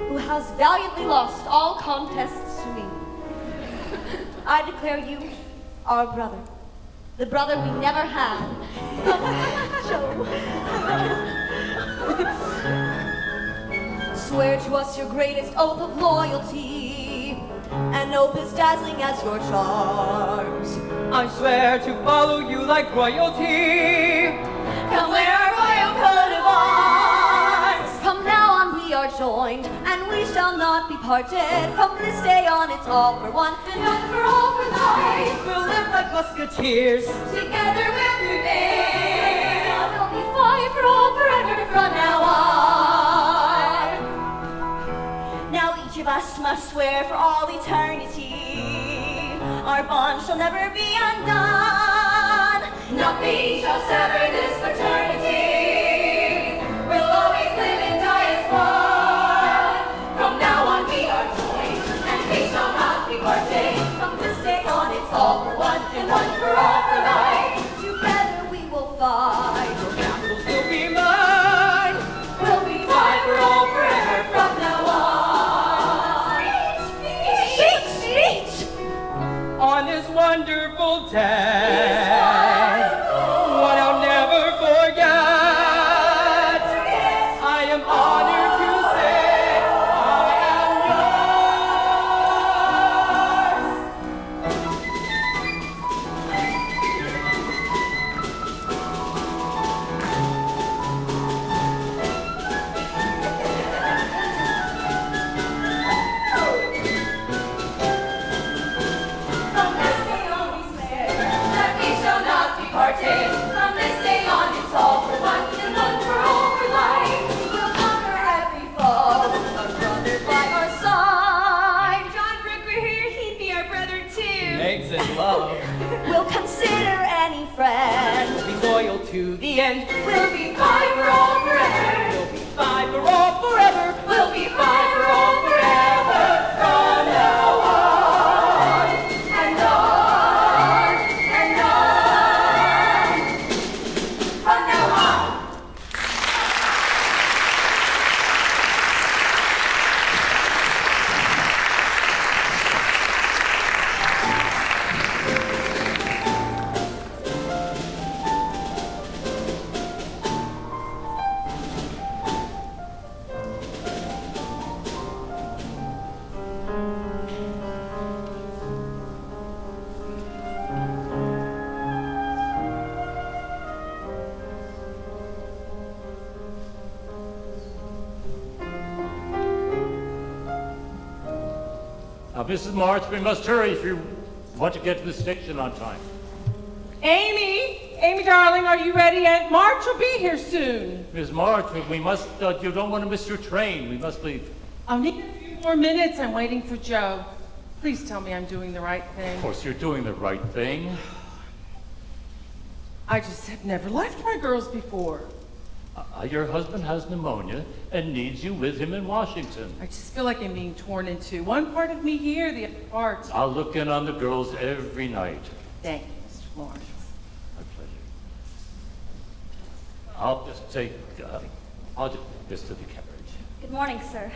who has valiantly lost all contests to me, I declare you our brother, the brother we never had. Joe. Swear to us your greatest oath of loyalty, an oath as dazzling as your charms. I swear to follow you like royalty. Come wear our royal coat of arms. From now on we are joined, and we shall not be parted. From this day on it's all for one, and one for all for life. We'll live like musketeers. Together we'll prevail. There'll be 5 must swear for all eternity, our bond shall never be undone. Nothing shall sever this fraternity. We'll always live and die as one. From now on we are joined, and we shall not be parted. From this day on it's all for one, and one for all for life. Together we will fight. Your castles will be mine. We'll be fight for all forever from now on. Speech! Speech! Speech! On this wonderful day, one I'll never forget. I am honored to say I am From this day on we swear that we shall not be parted. From this day on it's all for one, and one for all for life. We'll conquer every foe, a brother by our side. John Brooke were here, he'd be our brother too. eggs and love. We'll consider any friend. Be loyal to the end. We'll be fight for all forever. We'll be five for all forever. We'll be fight for all forever. From now on and on and on. From now on. Now, Mrs. March, we must hurry if you want to get to the station on time. Amy, darling, are you ready? Aunt March will be here soon. Miss March, we must, you don't want to miss your train. We must leave. I'll need a few more minutes. I'm waiting for Joe. Please tell me I'm doing the right thing. Of course, you're doing the right thing. I just have never left my girls before. Your husband has pneumonia and needs you with him in Washington. I just feel like I'm being torn in two. One part of me here, the other part. I'll look in on the girls every night. Thank you, Mr. Lawrence. My pleasure. I'll just take, I'll just this to the carriage. Good morning, sir.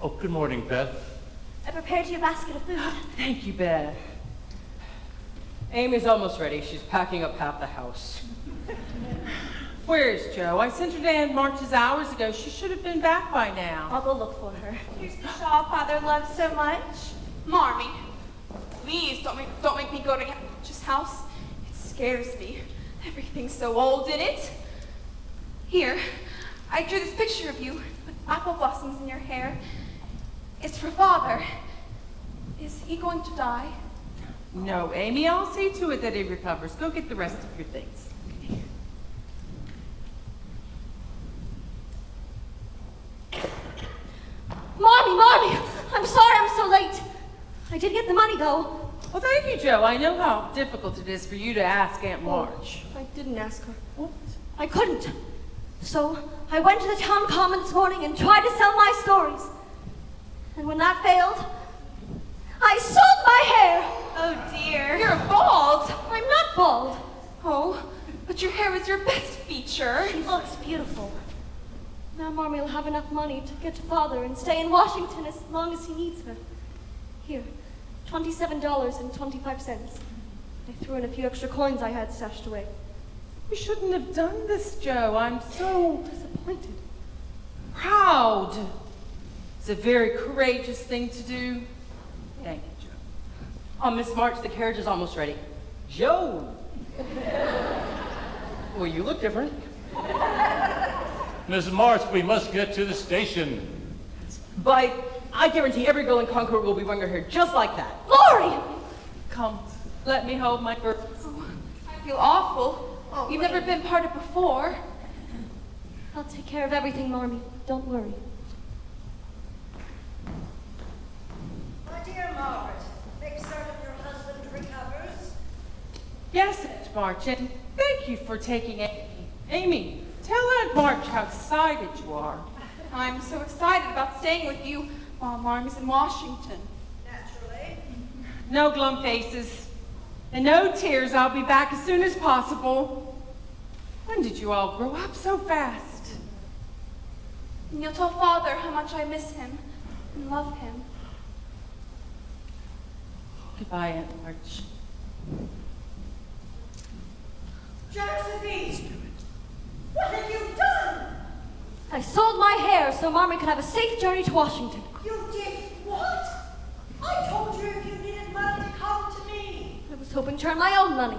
Oh, good morning, Beth. I prepared you a basket of food. Thank you, Beth. Amy's almost ready. She's packing up half the house. Where's Joe? I sent her to Aunt March's hours ago. She should have been back by now. I'll go look for her. Here's the shawl Father loves so much. Marmee, please don't make me go to Aunt March's house. It scares me. Everything's so old in it. Here, I drew this picture of you with apple blossoms in your hair. It's for Father. Is he going to die? No, Amy, I'll see to it that he recovers. Go get the rest of your things. Marmee! I'm sorry I'm so late. I did get the money, though. Well, thank you, Joe. I know how difficult it is for you to ask Aunt March. I didn't ask her. What? I couldn't. So I went to the town common this morning and tried to sell my stories. And when that failed, I sold my hair. Oh dear. You're bald. I'm not bald. Oh, but your hair is your best feature. She looks beautiful. Now Marmee will have enough money to get to Father and stay in Washington as long as he needs her. Here, $27.25. I threw in a few extra coins I had stashed away. You shouldn't have done this, Joe. I'm so Disappointed. proud. It's a very courageous thing to do. Thank you, Joe. Oh, Miss March, the carriage is almost ready. Joe! Well, you look different. Miss March, we must get to the station. But I guarantee every girl in Concord will be wearing her hair just like that. Laurie! Come, let me hold my girl. I feel awful. You've never been parted before. I'll take care of everything, Marmee. Don't worry. Yes, Aunt March, and thank you for taking Amy. Amy, tell Aunt March how excited you are. I'm so excited about staying with you while Marmee's in Washington. Naturally. No glum faces and no tears. I'll be back as soon as possible. When did you all grow up so fast? And you'll tell Father how much I miss him and love him. Goodbye, Aunt March. Josephine! What have you done? I sold my hair so Marmee could have a safe journey to Washington. You did what? I told you if you needed money to come to me. I was hoping to earn my own money.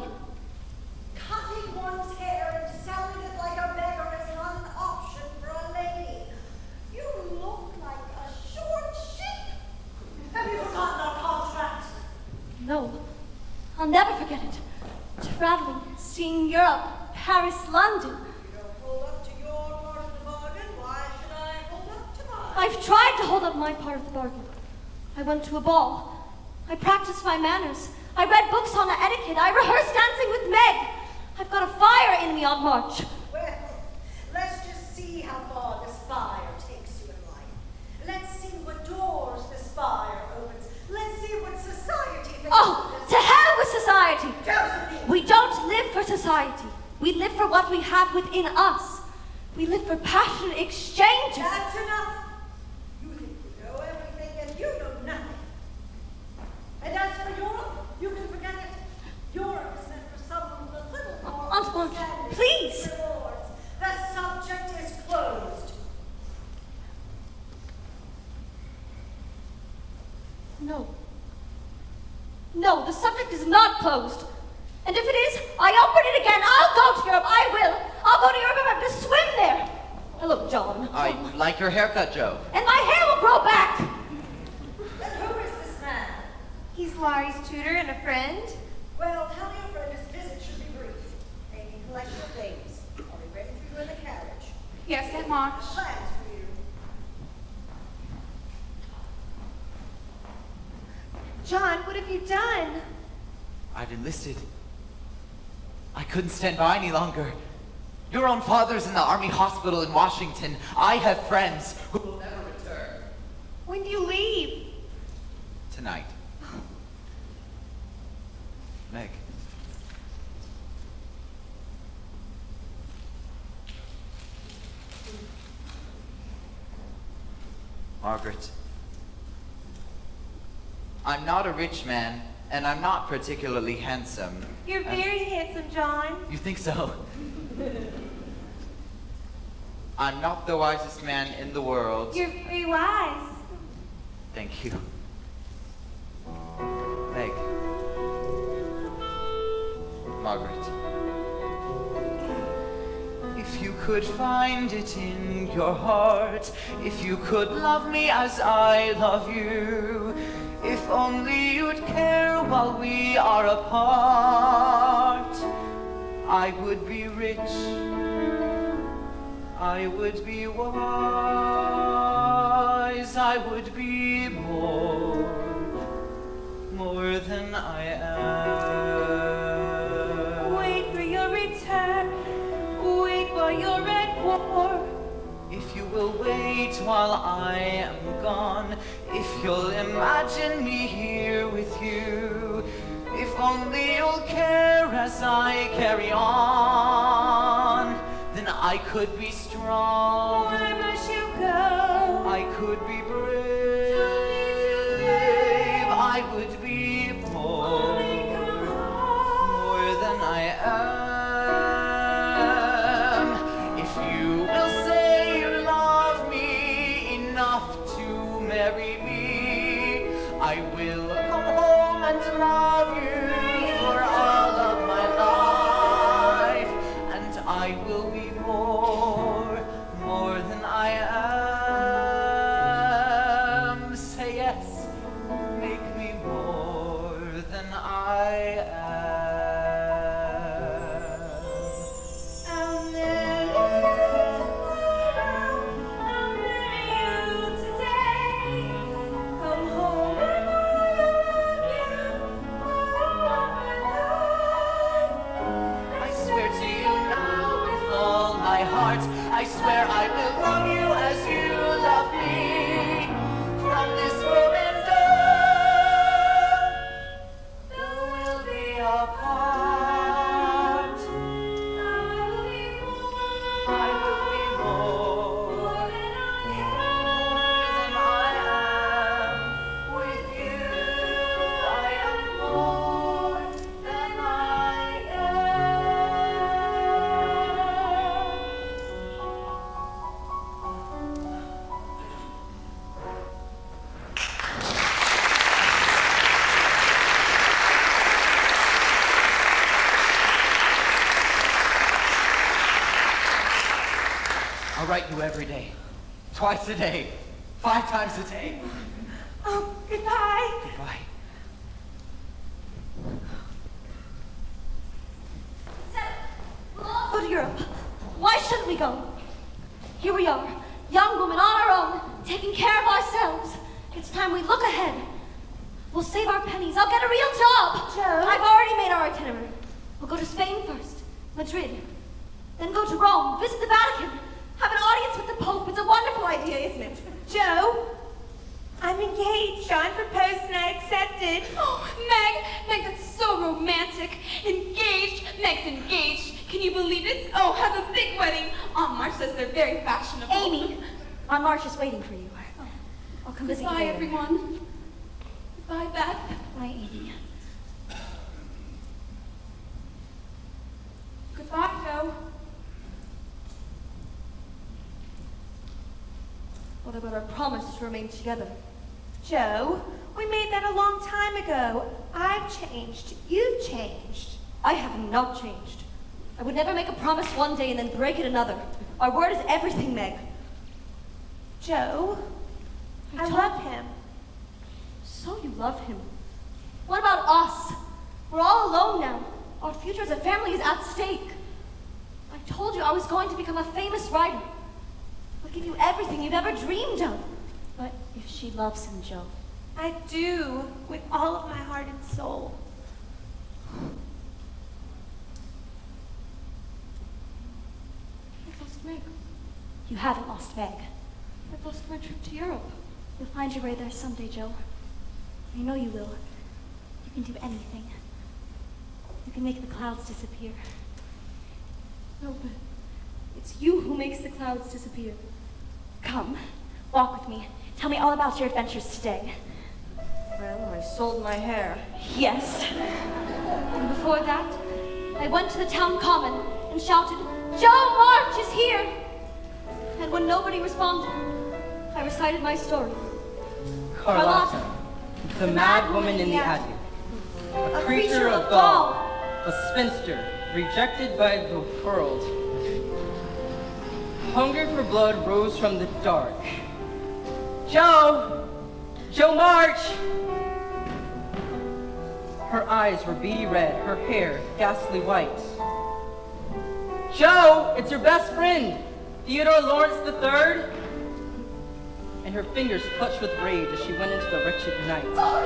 Cutting one's hair and selling it like a beggar is not an option for a lady. You look like a short sheep. Have you forgotten our contract? No, I'll never forget it. Traveling, seeing Europe, Paris, London. You don't hold up to your part of the bargain. Why should I hold up to mine? I've tried to hold up my part of the bargain. I went to a ball. I practiced my manners. I read books on etiquette. I rehearsed dancing with Meg. I've got a fire in me on March. Well, let's just see how far this fire takes you in life. Let's see what doors this fire opens. Let's see what society makes Oh, of this. to hell with society! Josephine! We don't live for society. We live for what we have within us. We live for passionate exchanges. That's enough. You think you know everything and you know nothing. And as for Europe, you can forget it. Europe is meant for someone with a little more Aunt March, understanding please. than yours. The subject is closed. No. No, the subject is not closed. And if it is, I open it again. I'll go to Europe. I will. I'll go to Europe if I have to swim there. Hello, John. I like your haircut, Joe. And my hair will grow back. Then who is this man? He's Laurie's tutor and a friend. Well, tell your friend his visit should be brief. They can collect your things. I'll be ready for you in the carriage. Yes, Aunt March. Plans for you. John, what have you done? I've enlisted. I couldn't stand by any longer. Your own father's in the Army hospital in Washington. I have friends who will never return. When do you leave? Tonight. Meg. Margaret. I'm not a rich man, and I'm not particularly handsome. You're very handsome, John. You think so? I'm not the wisest man in the world. You're very wise. Thank you. Meg. Margaret. If you could find it in your heart, if you could love me as I love you, if only you'd care while we are apart, I would be rich, I would be wise, I would be more than I am. Wait for your return. Wait while you're at war. If you will wait while I am gone, if you'll imagine me here with you, if only you'll care as I carry on, then I could be strong. Where must you go? I could be brave. I would be more than I am. If you will say you love me enough to marry me, I will come home and love you for all of my life, and I will be more than I am. Say yes, make me more than I am. swear I will love you as you love me. From this moment on, though we'll be apart, I will be more than I am. With you, I am more than I I'll write you every day. Twice a day. 5 times a day. Oh, goodbye. Goodbye. So, we'll all go to Europe. Why shouldn't we go? Here we are, young women on our own, taking care of ourselves. It's time we look ahead. We'll save our pennies. I'll get a real job. Joe? I've already made our itinerary. We'll go to Spain first, Madrid, then go to Rome, visit the Vatican, have an audience with the Pope. It's a wonderful idea, isn't it? Joe, I'm engaged. John proposed and I accepted. Oh, Meg, that's so romantic. Engaged, Meg's engaged. Can you believe it? Oh, have a big wedding. Aunt March says they're very fashionable. Amy, Aunt March is waiting for you. I'll come visit you Goodbye, later. everyone. Goodbye, Beth. Bye, Amy. Goodbye, Joe. What about our promise to remain together? Joe, we made that a long time ago. I've changed. You've changed. I have not changed. I would never make a promise one day and then break it another. Our word is everything, Meg. Joe, I told love you. him. So you love him. What about us? We're all alone now. Our future as a family is at stake. I told you I was going to become a famous writer. I'll give you everything you've ever dreamed of. But if she loves him, Joe. I do, with all of my heart and soul. I've lost Meg. You haven't lost Meg. I've lost my trip to Europe. You'll find your way there someday, Joe. I know you will. You can do anything. You can make the clouds disappear. No, but it's you who makes the clouds disappear. Come, walk with me. Tell me all about your adventures today. Well, I sold my hair. Yes. And before that, I went to the town common and shouted, "Joe March is here!" And when nobody responded, I recited my story. Carlotta, the mad woman in the attic, a creature of gall, a spinster, rejected by the world. Hunger for blood rose from the dark. Joe! Joe March! Her eyes were beady red, her hair ghastly white. Joe, it's your best friend, Theodore Lawrence III. And her fingers clutched with rage as she went into the wretched night. Oh,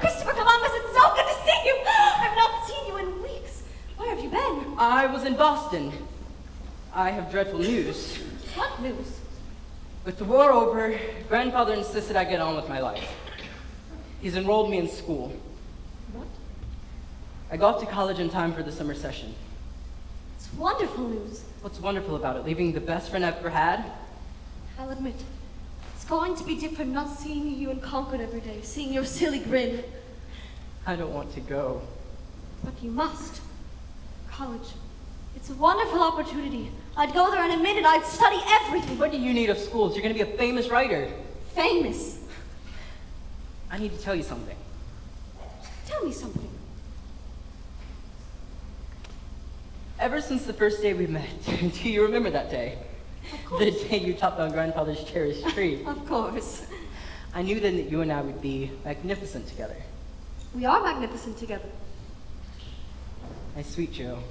Christopher Columbus, it's so good to see you! I've not seen you in weeks. Where have you been? I was in Boston. I have dreadful news. What news? With the war over, Grandfather insisted I get on with my life. He's enrolled me in school. What? I got to college in time for the summer session. It's wonderful news. What's wonderful about it? Leaving the best friend I've ever had? I'll admit, it's going to be different not seeing you in Concord every day, seeing your silly grin. I don't want to go. But you must. College. It's a wonderful opportunity. I'd go there in a minute. I'd study everything. What do you need of schools? You're going to be a famous writer. Famous. I need to tell you something. Tell me something. Ever since the first day we met, do you remember that day? Of course. The day you topped on Grandfather's cherished tree. Of course. I knew then that you and I would be magnificent together. We are magnificent together. My sweet Joe.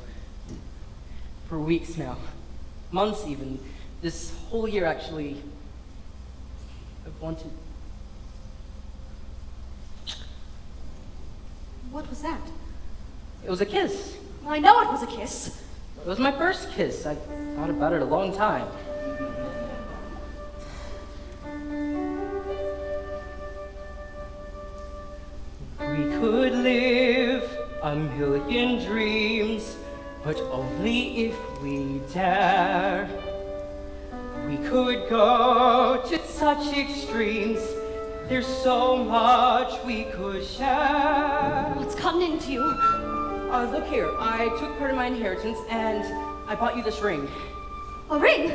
For weeks now, months even, this whole year actually, I've wanted... What was that? It was a kiss. I know it was a kiss. It was my first kiss. I thought about it a long time. We could live a million dreams, but only if we dare. We could go to such extremes. There's so much we could share. What's gotten into you? Look here. I took part of my inheritance and I bought you this ring. A ring?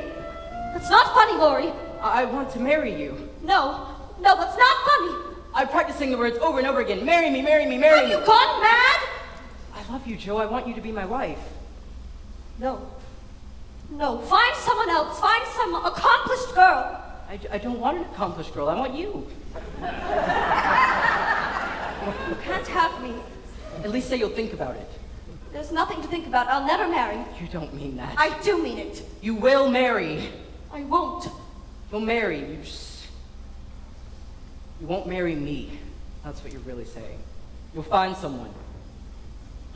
That's not funny, Laurie. I want to marry you. No, that's not funny. I'm practicing the words over and over again. Marry me, marry me, marry me. Have you gone mad? I love you, Joe. I want you to be my wife. No, find someone else. Find some accomplished girl. I don't want an accomplished girl. I want you. You can't have me. At least say you'll think about it. There's nothing to think about. I'll never marry. You don't mean that. I do mean it. You will marry. I won't. You'll marry. You won't marry me. That's what you're really saying. You'll find someone.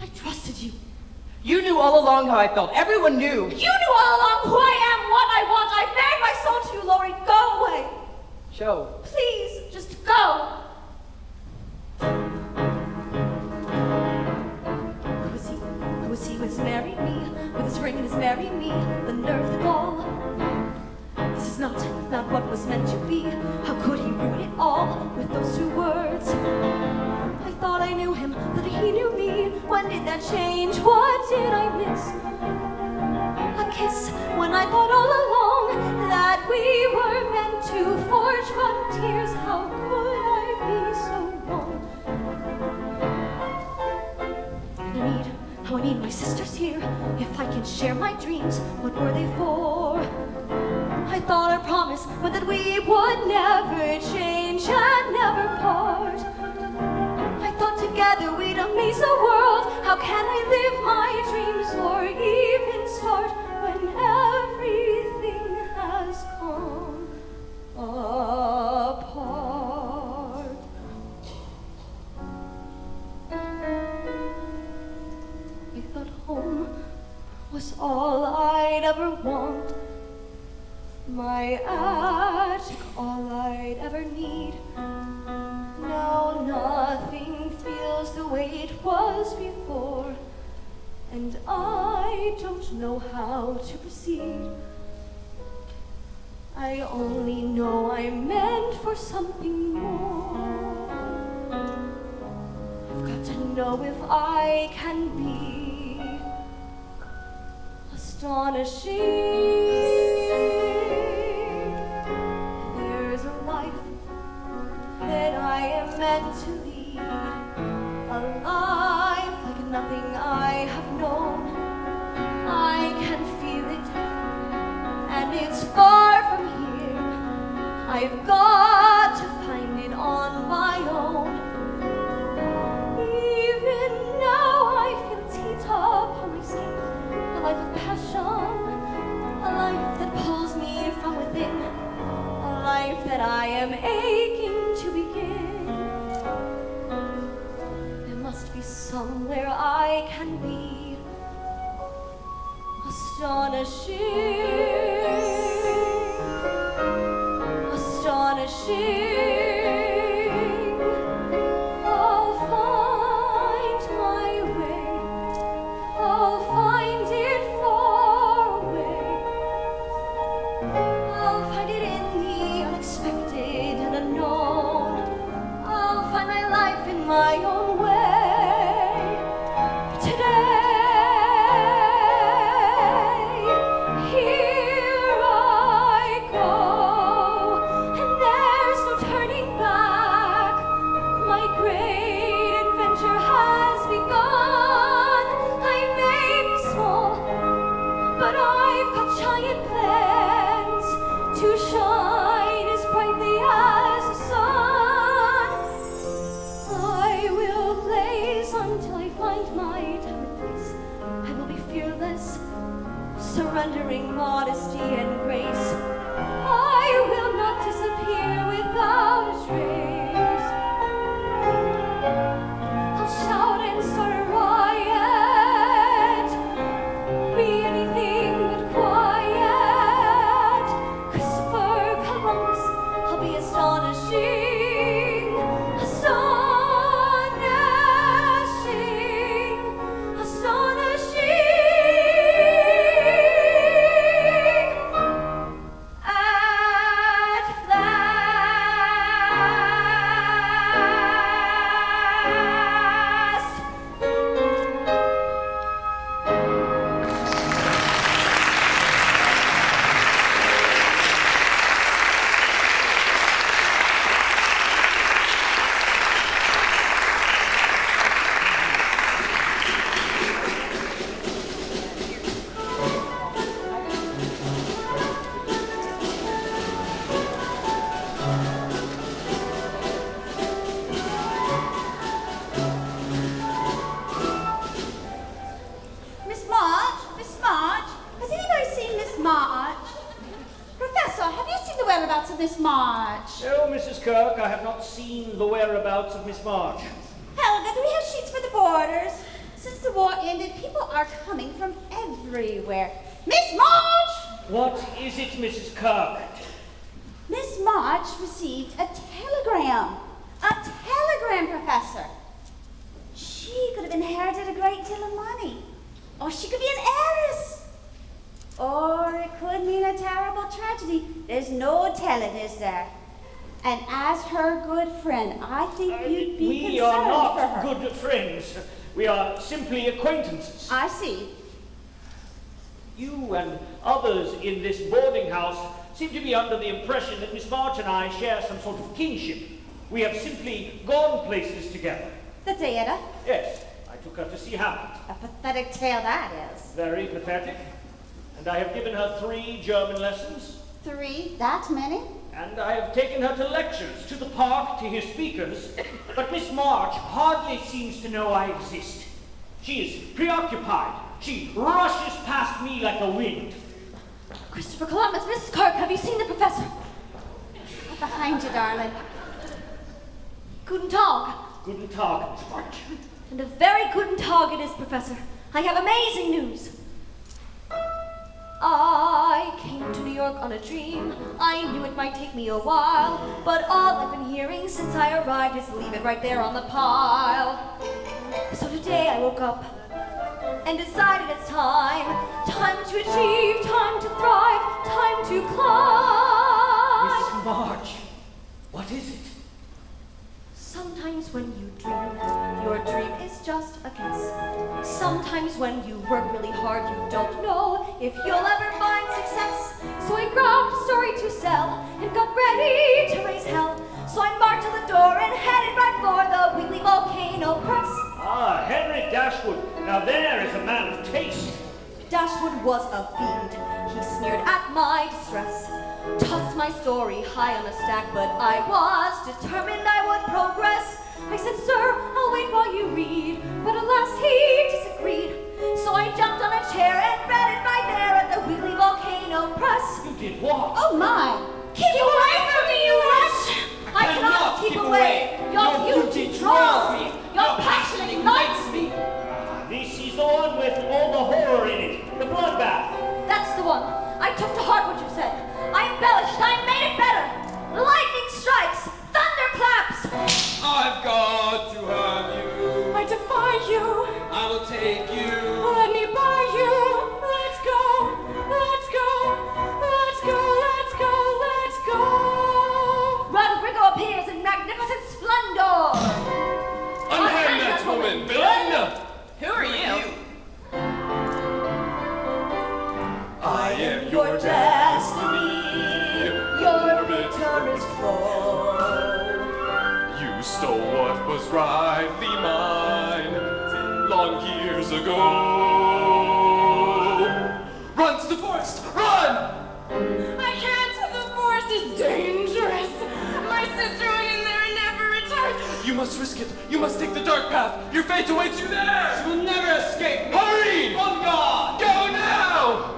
I trusted you. You knew all along how I felt. Everyone knew. You knew all along who I am, what I want. I bared my soul to you, Laurie. Go away. Joe. Please, just go. Who was he who has married me? With his ring and has married me. The nerve, the gall. This is not what was meant to be. How could he ruin it all with those 2 words? I thought I knew him, that he knew me. When did that change? What did I miss? A kiss, when I thought all along that we were meant to forge frontiers. How could I be so wrong? How I need my sisters here. If I can share my dreams, what were they for? I thought our promise was that we would never change and never part. I thought together we'd amaze the world. How can I live my dreams or even start when everything has come apart? I thought home was all I'd ever want. My attic, all I'd ever need. Now nothing feels the way it was before, and I don't know how to proceed. I only know I'm meant for something more. I've got to know if I can be astonishing. That I am meant to lead, a life like nothing I have known. I can feel it, and it's far from here. I've got to find it on my own. Even now I feel its heat upon my skin, a life of passion, a life that pulls me from within, a life that I am aching to begin. There must be somewhere I can be astonishing, astonishing. I'll find my way. I'll find it far away. I'll find it in the unexpected and unknown. I'll find my life in my own way. Today, here I go, and there's no turning back. My great adventure has begun. I may be small, but I've got giant plans to shine as brightly as the sun. I will whereabouts of Miss March? No, Mrs. Kirk, I have not seen the whereabouts of Miss March. Helga, do we have sheets for the boarders? Since the war ended, people are coming from everywhere. Miss March! What is it, Mrs. Kirk? Miss March received a telegram. A telegram, Professor. She could have inherited a great deal of money. Or she could be an heiress. Or it could mean a terrible tragedy. There's no telling, is there? And as her good friend, I think you'd be concerned We are for not her. good friends. We are simply acquaintances. I see. You and others in this boarding house seem to be under the impression that Miss March and I share some sort of kinship. We have simply gone places together. The theater. Yes, I took her to see Hamlet. A pathetic tale that is. Very pathetic. And I have given her 3 German lessons. 3? That many? And I have taken her to lectures, to the park, to hear speakers. But Miss March hardly seems to know I exist. She is preoccupied. She rushes past me like the wind. Christopher Columbus, Mrs. Kirk, have you seen the professor? Right behind you, darling. Guten Tag. Guten Tag, Miss March. And a very guten Tag it is, Professor. I have amazing news. I came to New York on a dream. I knew it might take me a while, but all I've been hearing since I arrived is leave it right there on the pile. So today I woke up and decided it's time. Time to achieve, time to thrive, time to climb. Miss March, what is it? Sometimes when you dream, your dream is just a guess. Sometimes when you work really hard, you don't know if you'll ever find success. So I grabbed a story to sell and got ready to raise hell. So I marched to the door and headed right for the Weekly Volcano Press. Ah, Henry Dashwood. Now there is a man of taste. Dashwood was a fiend. He sneered at my distress. Tossed my story high on a stack, but I was determined I would progress. I said, sir, I'll wait while you read. But alas, he disagreed. So I jumped on a chair and read it right there at the Weekly Volcano Press. You did what? Oh my! Keep away from me, you wretch! I cannot keep away. Your beauty draws me. Your passion ignites me. This is the one with all the horror in it. The bloodbath. That's the one. I took to heart what you said. I embellished. I made it better. Lightning strikes. Thunder claps. I've got to have you. I defy you. I will take you. Let me buy you. Let's go. Let's go. Let's go. Let's go. Let's go. Rodrigo appears in magnificent splendor. Unhand that woman, villain! Who are you? I am Your destiny. Your bitterest foe. You stole what was rightly mine long years ago. Run to the forest! Run! I can't. The forest is dangerous. My sister went in there and never returned. You must risk it. You must take the dark path. Your fate awaits you there! You will never escape me. Hurry! On guard! Go now!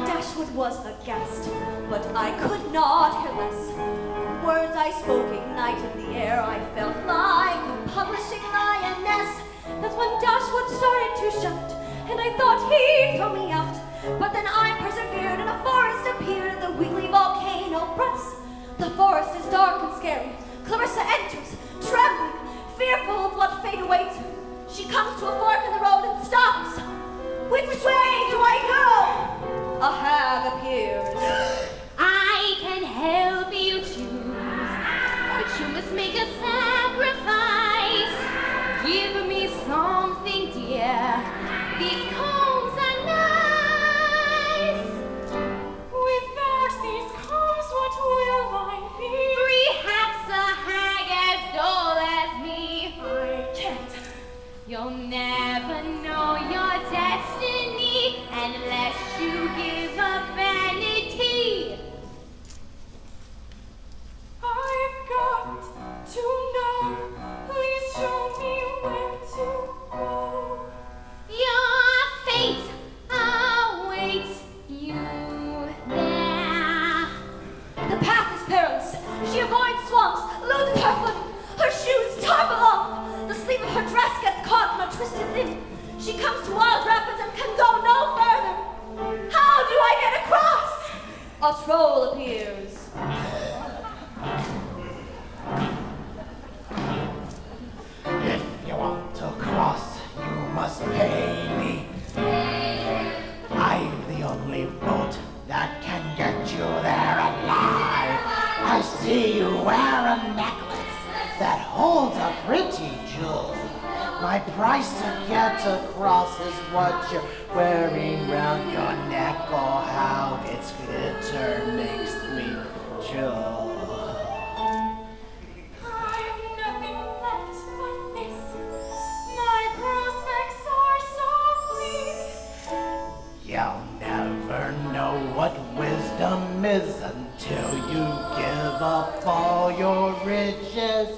Dashwood was aghast, but I could not care less. Words I spoke ignited the air. I felt like a publishing lioness. That's when Dashwood started to shout, and I thought he'd throw me out. But then I persevered, and a forest appeared at the Weekly Volcano Press. The forest is dark and scary. Clarissa enters, trembling, fearful of what fate awaits her. She comes to a fork in the road and stops. Which way do I go? A hag appears. I can help you choose, but you must make a sacrifice. Give me something dear. These combs are nice. Without these combs, what will I be? Perhaps a hag as dull as me. I can't. You'll never know your destiny unless you give up vanity. is what you're wearing round your neck, or how its glitter makes me chill. I've nothing left but this. My prospects are so bleak. You'll never know what wisdom is until you give up all your riches.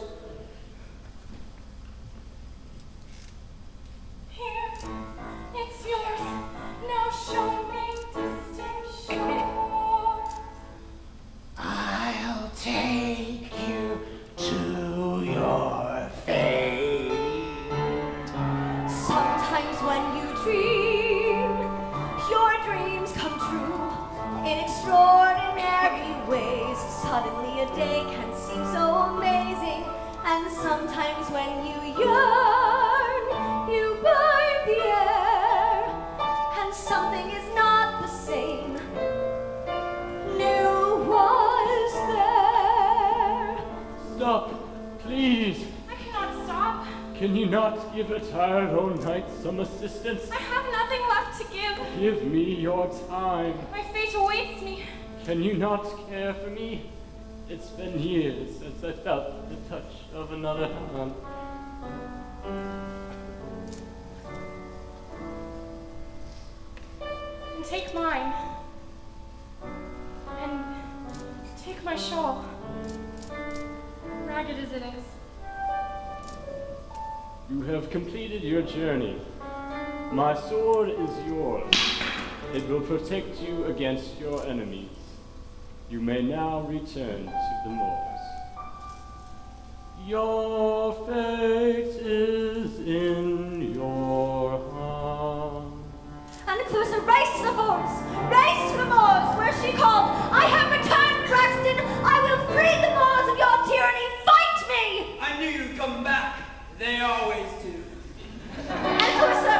Here, it's yours. Now show me distant shore. I'll take you to your fate. Sometimes when you dream, your dreams come true in extraordinary ways. Suddenly a day can seem so amazing, and sometimes when you yearn, you burn the air, and something is not the same. New was there. Stop, please. I cannot stop. Can you not give a tired old knight some assistance? I have nothing left to give. Give me your time. My fate awaits me. Can you not care for me? It's been years since I felt the touch of another hand. And take mine. And take my shawl. Ragged as it is. You have completed your journey. My sword is yours. It will protect you against your enemies. You may now return to the moors. Your fate is in your hands. And Clarissa raced to the forest, raced to the moors, where she called, I have returned, Braxton! I will free the moors of your tyranny! Fight me! I knew you'd come back. They always do. And Clarissa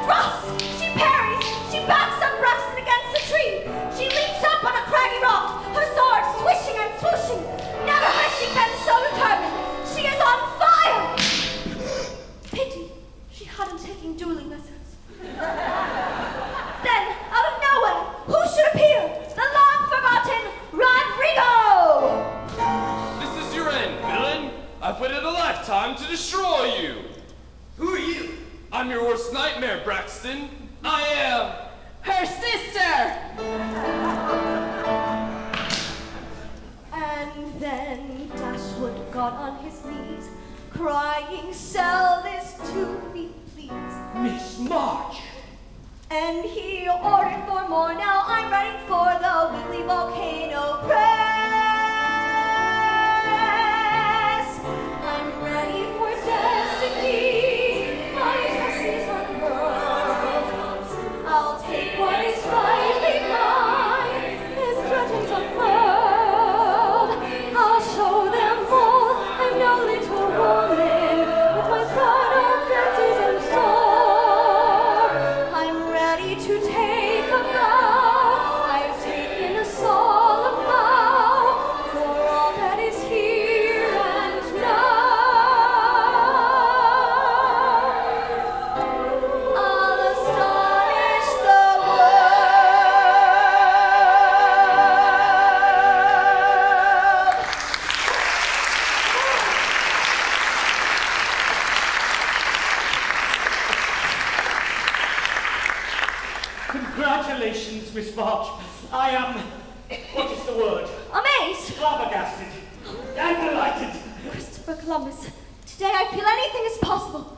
thrusts, she parries, she backs up Braxton against the tree. She leaps up on a craggy rock, her sword swishing and swooshing. Never has she been so determined. She is on fire! Pity she hadn't taken dueling lessons. Then, out of nowhere, who should appear? The long-forgotten Rodrigo! This is your end, villain. I've waited a lifetime to destroy you. Who are you? I'm your worst nightmare, Braxton. I am Her sister! And then Dashwood got on his knees, crying, sell this to me, please. Miss March! And he ordered for more. Now I'm writing for the Weekly Volcano Press. I'm ready for destiny. My tresses are curled. I'll take what is rightly mine. His curtains unfurled. I'll show them all. I'm no little woman with my pride of virtues and soul. I'm ready to take a vow. I've taken a solemn vow for all that is here and now. I'll astonish the world. Congratulations, Miss March. I am, what is the word? Amazed. Flabbergasted. And delighted. Christopher Columbus, today I feel anything is possible.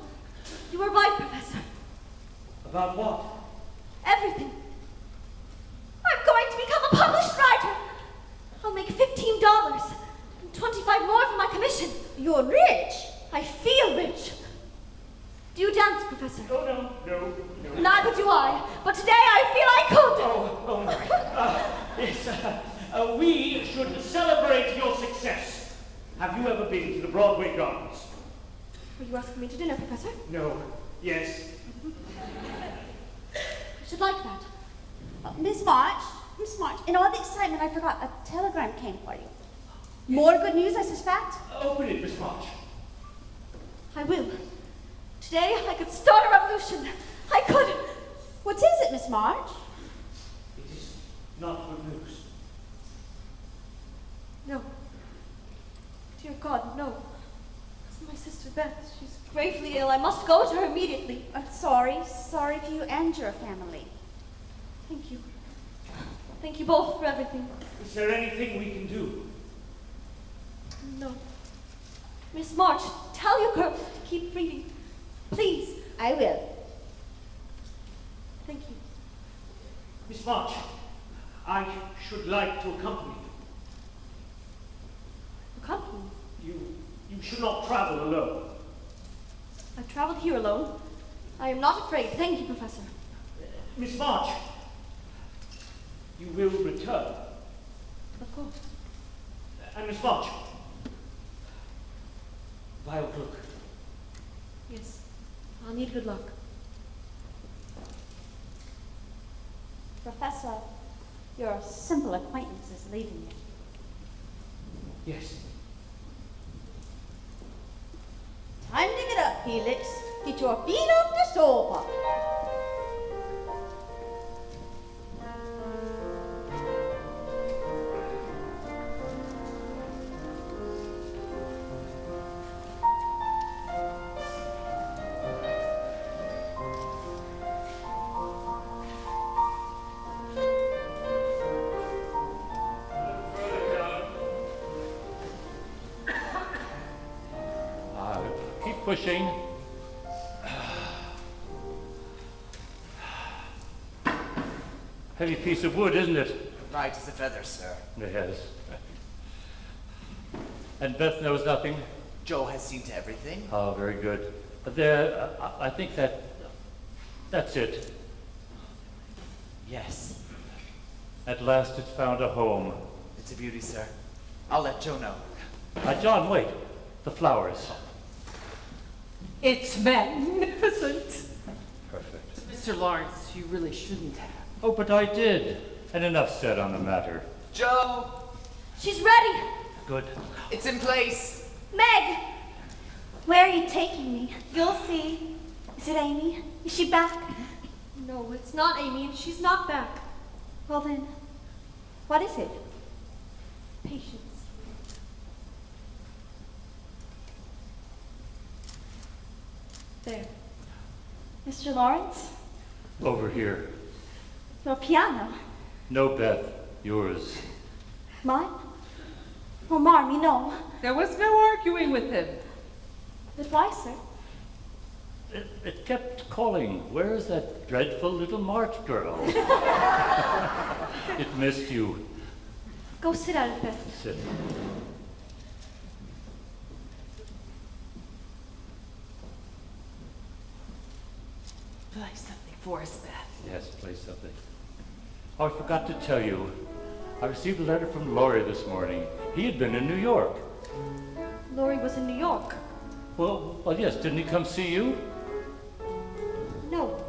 You were right, Professor. About what? Everything. I'm going to become a published writer. I'll make $15 and 25 more for my commission. You're rich. I feel rich. Do you dance, Professor? Oh, no. Neither do I, but today I feel I could. Oh, my. Yes, we should celebrate your success. Have you ever been to the Broadway Gardens? Were you asking me to dinner, Professor? No. Yes. I should like that. Miss March, in all the excitement, I forgot a telegram came for you. More good news, I suspect? Open it, Miss March. I will. Today I could start a revolution. I couldn't. What is it, Miss March? It is not good news. No. Dear God, no. It's my sister Beth. She's gravely ill. I must go to her immediately. Sorry for you and your family. Thank you. Thank you both for everything. Is there anything we can do? No. Miss March, tell your girls to keep reading. Please. I will. Thank you. Miss March, I should like to accompany Accompany me. you should not travel alone. I've traveled here alone. I am not afraid. Thank you, Professor. Miss March, you will return. Of course. And Miss March, wild look. Yes. I'll need good luck. Professor, your simple acquaintance is leaving you. Yes. Time to get up, Felix. Get your feet off the sofa. Keep pushing. Heavy piece of wood, isn't it? Light as a feather, sir. Yes. And Beth knows nothing? Joe has seen to everything. Oh, very good. But I think that's it. Yes. At last it's found a home. It's a beauty, sir. I'll let Joe know. John, wait. The flowers. It's magnificent. Perfect. Mr. Lawrence, you really shouldn't have. Oh, but I did. And enough said on the matter. Joe! She's ready. Good. It's in place. Meg! Where are you taking me? You'll see. Is it Amy? Is she back? No, it's not Amy, and she's not back. Well then, what is it? Patience. There. Mr. Lawrence? Over here. Your piano? No, Beth. Yours. Mine? Oh, Marmee, no. There was no arguing with him. But why, sir? It kept calling. Where's that dreadful little March girl? It missed you. Go sit at it, Beth. Sit. Play something for us, Beth. Yes, play something. Oh, I forgot to tell you. I received a letter from Laurie this morning. He had been in New York. Laurie was in New York. Well, yes, didn't he come see you? No.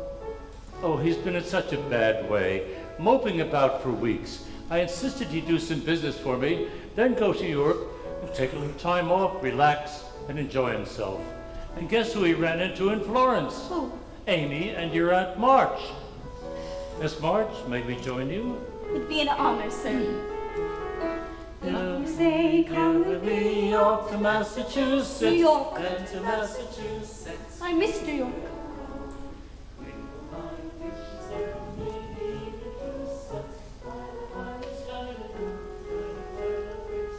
Oh, he's been in such a bad way, moping about for weeks. I insisted he do some business for me, then go to Europe and take a little time off, relax, and enjoy himself. And guess who he ran into in Florence? Who? Amy and your Aunt March. Miss March, may we join you? It'd be an honor, sir. You say, come with me off to Massachusetts. New York. And to Massachusetts. I miss New York.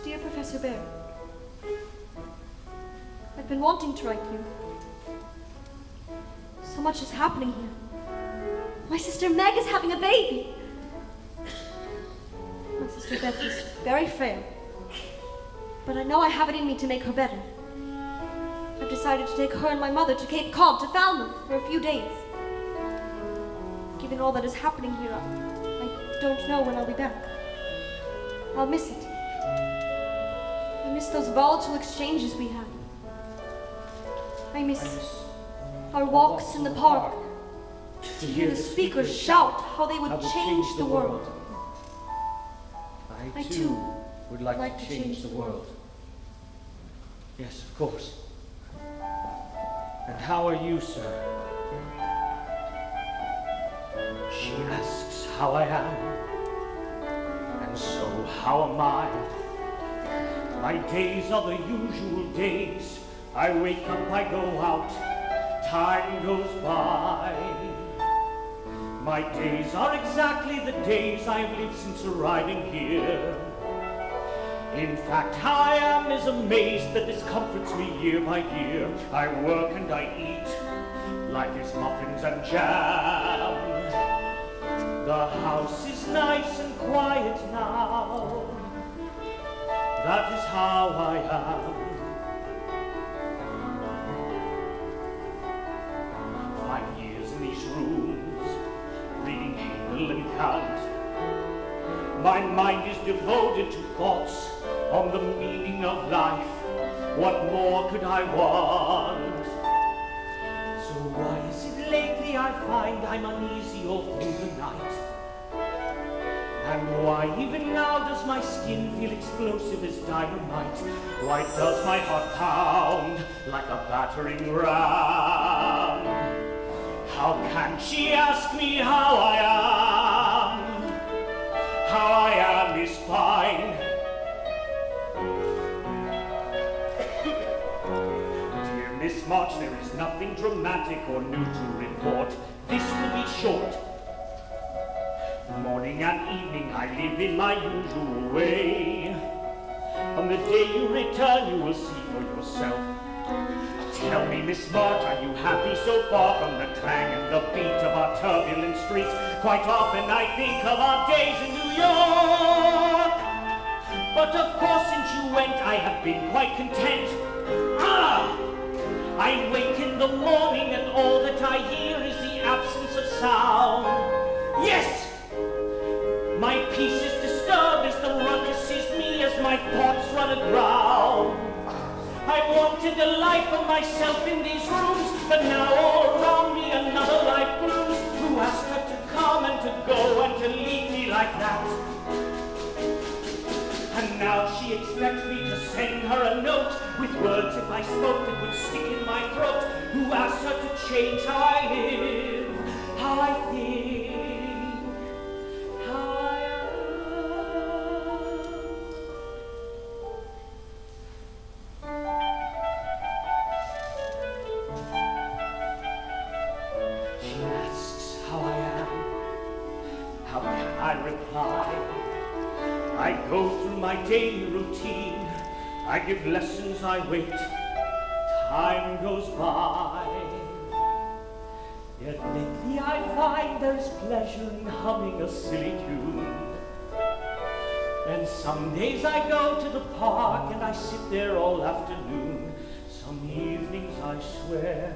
Dear Professor Bhaer, I've been wanting to write you. So much is happening here. My sister Meg is having a baby. My sister Beth is very frail, but I know I have it in me to make her better. I've decided to take her and my mother to Cape Cod, to Falmouth, for a few days. Given all that is happening here, I don't know when I'll be back. I'll miss it. I miss those volatile exchanges we had. I miss our walks in the park, to hear the speakers shout how they would change the world. I too would like to change the world. Yes, of course. And how are you, sir? She asks how I am, and so how am I? My days are the usual days. I wake up, I go out, time goes by. My days are exactly the days I've lived since arriving here. In fact, how I am is a maze that discomforts me year by year. I work and I eat, life is muffins and jam. The house is nice and quiet now. That is how I am. 5 years in these rooms, reading Hegel and Kant. My mind is devoted to thoughts on the meaning of life. What more could I want? So why is it lately I find I'm uneasy all through the night? And why even now does my skin feel explosive as dynamite? Why does my heart pound like a battering ram? How can she ask me how I am? How I am is fine. Dear Miss March, there is nothing dramatic or new to report. This will be short. Morning and evening I live in my usual way. On the day you return, you will see for yourself. Tell me, Miss March, are you happy so far from the clang and the beat of our turbulent streets? Quite often I think of our days in New York. But of course, since you went, I have been quite content. I wake in the morning and all that I hear is the absence of sound. Yes! My peace is disturbed as the ruckus is me, as my thoughts run aground. I wanted a life for myself in these rooms, but now all around me another life blooms. Who asked her to come and to go and to leave me like that? And now she expects me to send her a note with words if I spoke that would stick in my throat. Who asked her to change how I live, how I think, how I She asks how I am. How can I reply? I go through my daily routine. I give lessons, I wait. Time goes by. Yet lately I find there's pleasure in humming a silly tune. And some days I go to the park and I sit there all afternoon. Some evenings I swear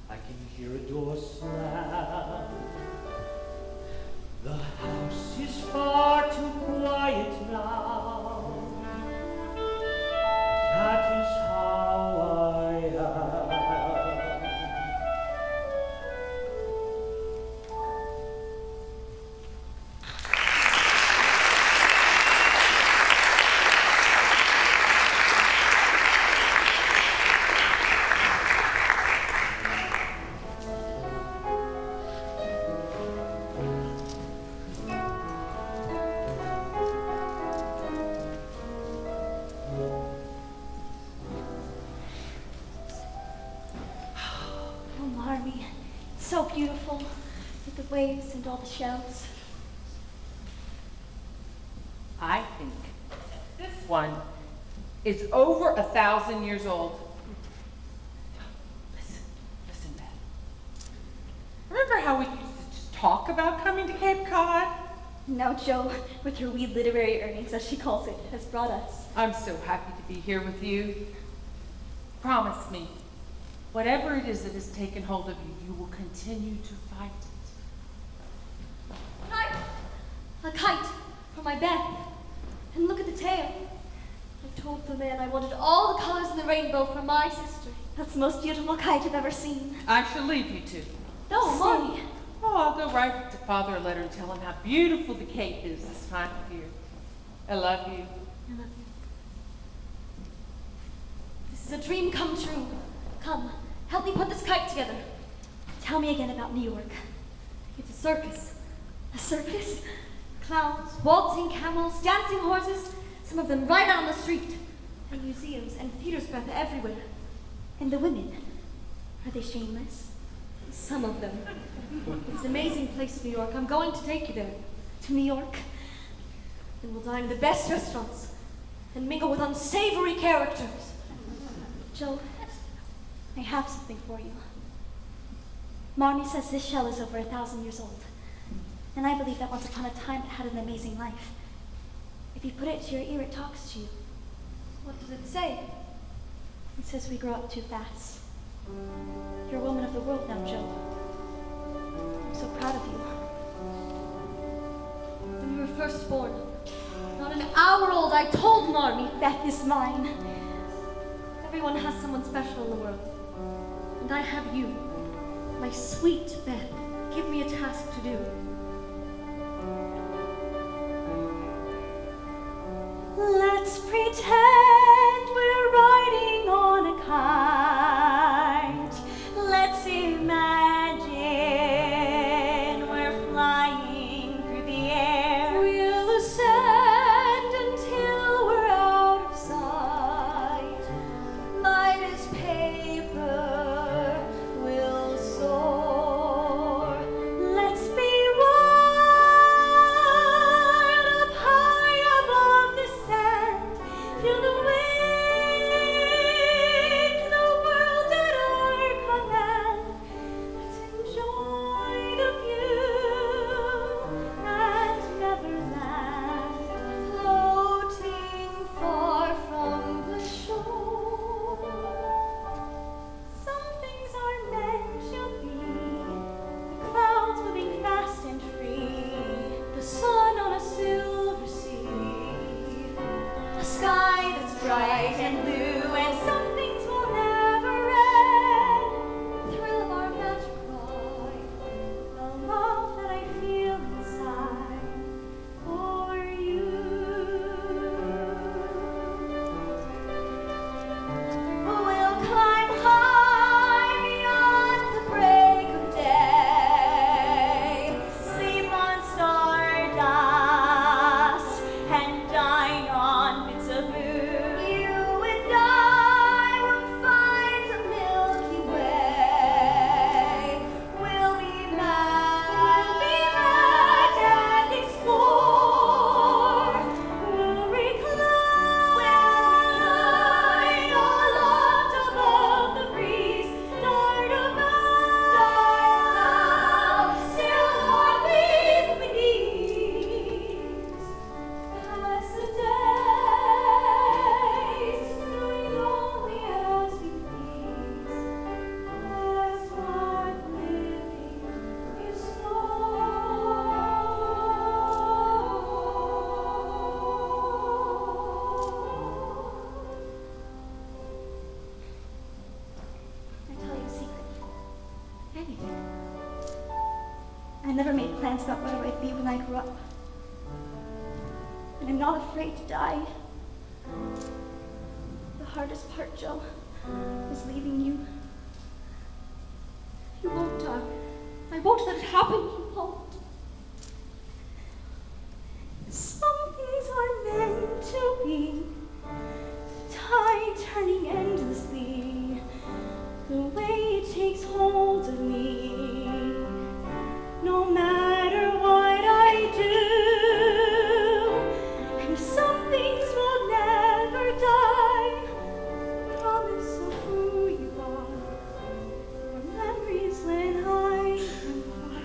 I can hear a door slam. The house is far too quiet now. That is how I am. Marmee, it's so beautiful with the waves and all the shells. I think this one is over 1,000 years old. Listen, Beth. Remember how we used to just talk about coming to Cape Cod? Now Jo, with her wee literary earnings, as she calls it, has brought us. I'm so happy to be here with you. Promise me, whatever it is that has taken hold of you, you will continue to fight it. Kite! A kite for my Beth. And look at the tail. I told the man I wanted all the colors in the rainbow for my sister. That's the most beautiful kite I've ever seen. I shall leave you to. No, Marmee. Oh, I'll go write to Father a letter and tell him how beautiful the Cape is this time of year. I love you. I love you. This is a dream come true. Come, help me put this kite together. Tell me again about New York. It's a circus. A circus? Clowns, waltzing camels, dancing horses, some of them right out on the street. And museums and theaters, Beth, everywhere. And the women, are they shameless? Some of them. It's an amazing place, New York. I'm going to take you there. To New York. And we'll dine in the best restaurants. And mingle with unsavory characters. Joe, I have something for you. Marmee says this shell is over 1,000 years old. And I believe that once upon a time it had an amazing life. If you put it to your ear, it talks to you. What does it say? It says we grow up too fast. You're a woman of the world now, Joe. I'm so proud of you. When you were first born, not an hour old, I told Marmee, Beth is mine. Everyone has someone special in the world. And I have you, my sweet Beth. Give me a task to do. Let's pretend we're riding on a kite. Let's imagine we're flying through the air. We'll ascend until we're out of sight. Light as paper, we'll soar. Let's be wild up high above the sand. Feel the wind, the world at our command. Let's enjoy the view and never land. Floating far from the shore. Some things are meant to be. The clouds moving fast and free. The sun on a silver sea. A sky that's bright and blue, and some things will never end. The thrill of our magic ride, the love that I feel inside for you. We'll climb high beyond the break of day, sleep on stardust, and dine on bits of moon. You and I will find the Milky Way. We'll be mad and explore. We'll recline aloft above the breeze. Dart about, sail on with ease. Pass the days, doing only as we please. That's what living is for. I tell you a secret. Anything. I never made plans about what I'd be when I grew up. And I'm not afraid to die. The hardest part, Joe, is leaving you. You won't die. I won't let it happen. You won't. Some things are meant to be. The tide turning endlessly. The way it takes hold of me. No matter what I do. And some things will never die. Promise of who you are. Your memories when I am far.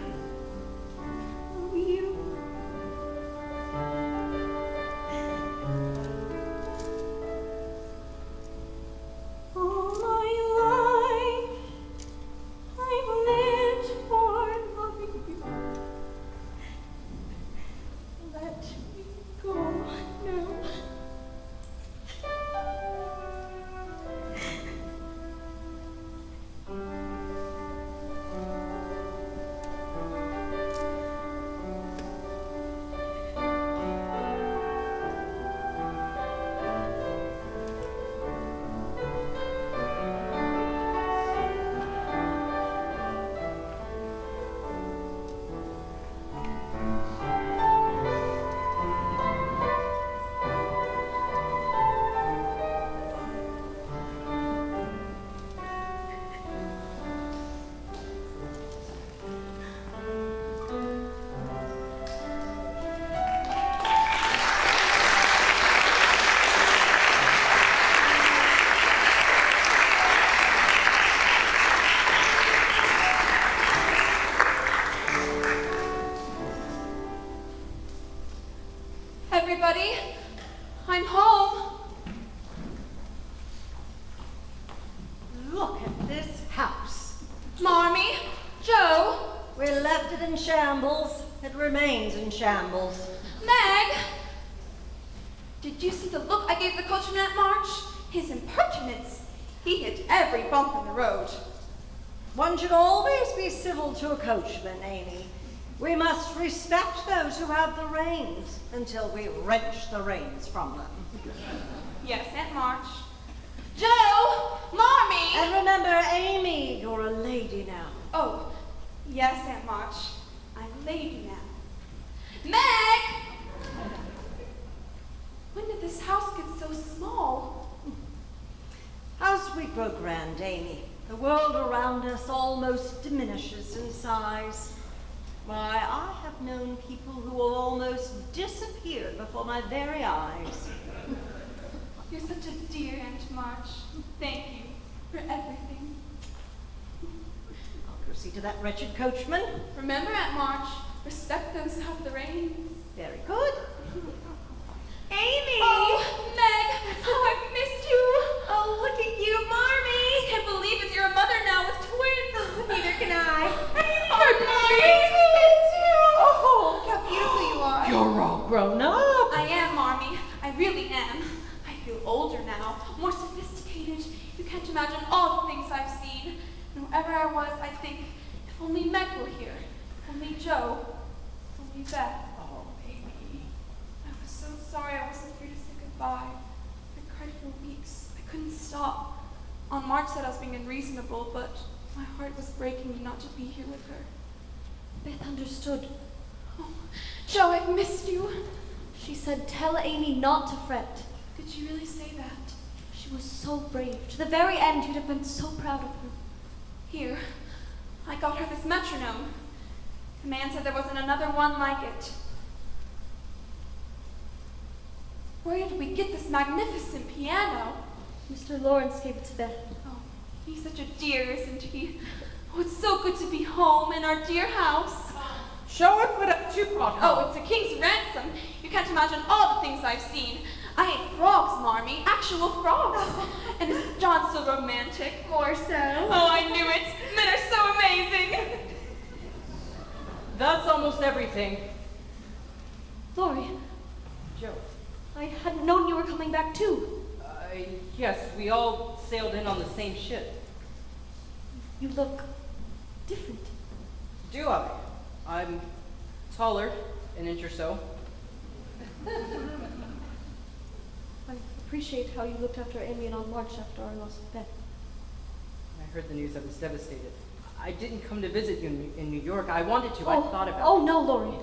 everybody. I'm home. Look at this house. Marmee, Joe, We left it in shambles. It remains in shambles. Meg. Did you see the look I gave the coachman at March? His impertinence. He hit every bump in the road. One should always be civil to a coachman, Amy. We must respect those who have the reins until we wrench the reins from them. Yes, Aunt March. Joe! Marmee! And remember, Amy, you're a lady now. Oh, yes, Aunt March. I'm a lady now. Meg! When did this house get so small? As we grow grand, Amy, the world around us almost diminishes in size. Why, I have known people who will almost disappear before my very eyes. You're such a dear, Aunt March. Thank you for everything. I'll go see to that wretched coachman. Remember, Aunt March, respect those who have the reins. Very good. Amy! Oh, Meg, how I've missed you. Oh, look at you, Marmee! I can't believe it. You're a mother now with twins. Neither can I. I miss you. Oh, look how beautiful you are. You're all grown up. I am, Marmee. I really am. I feel older now, more sophisticated. You can't imagine all the things I've seen. And wherever I was, I think, if only Meg were here, if only Joe, if only Beth. Oh, baby. I was so sorry I wasn't here to say goodbye. I cried for weeks. I couldn't stop. On March said I was being unreasonable, but my heart was breaking me not to be here with her. Beth understood. Oh, Joe, I've missed you. She said, tell Amy not to fret. Did she really say that? She was so brave. To the very end, you'd have been so proud of her. Here, I got her this metronome. The man said there wasn't another one like it. Where did we get this magnificent piano? Mr. Lawrence gave it to Beth. Oh, he's such a dear, isn't he? Oh, it's so good to be home in our dear house. Show us what you brought home. Oh, it's a king's ransom. You can't imagine all the things I've seen. I ate frogs, Marmee, actual frogs. And is John still romantic? More so. Oh, I knew it. Men are so amazing. That's almost everything. Laurie, Joe. I hadn't known you were coming back too. Yes, we all sailed in on the same ship. You look different. Do I? I'm taller, an inch or so. I appreciate how you looked after Amy and on March after our loss of Beth. I heard the news. I was devastated. I didn't come to visit you in New York. I wanted to. I thought about Oh, no, Laurie.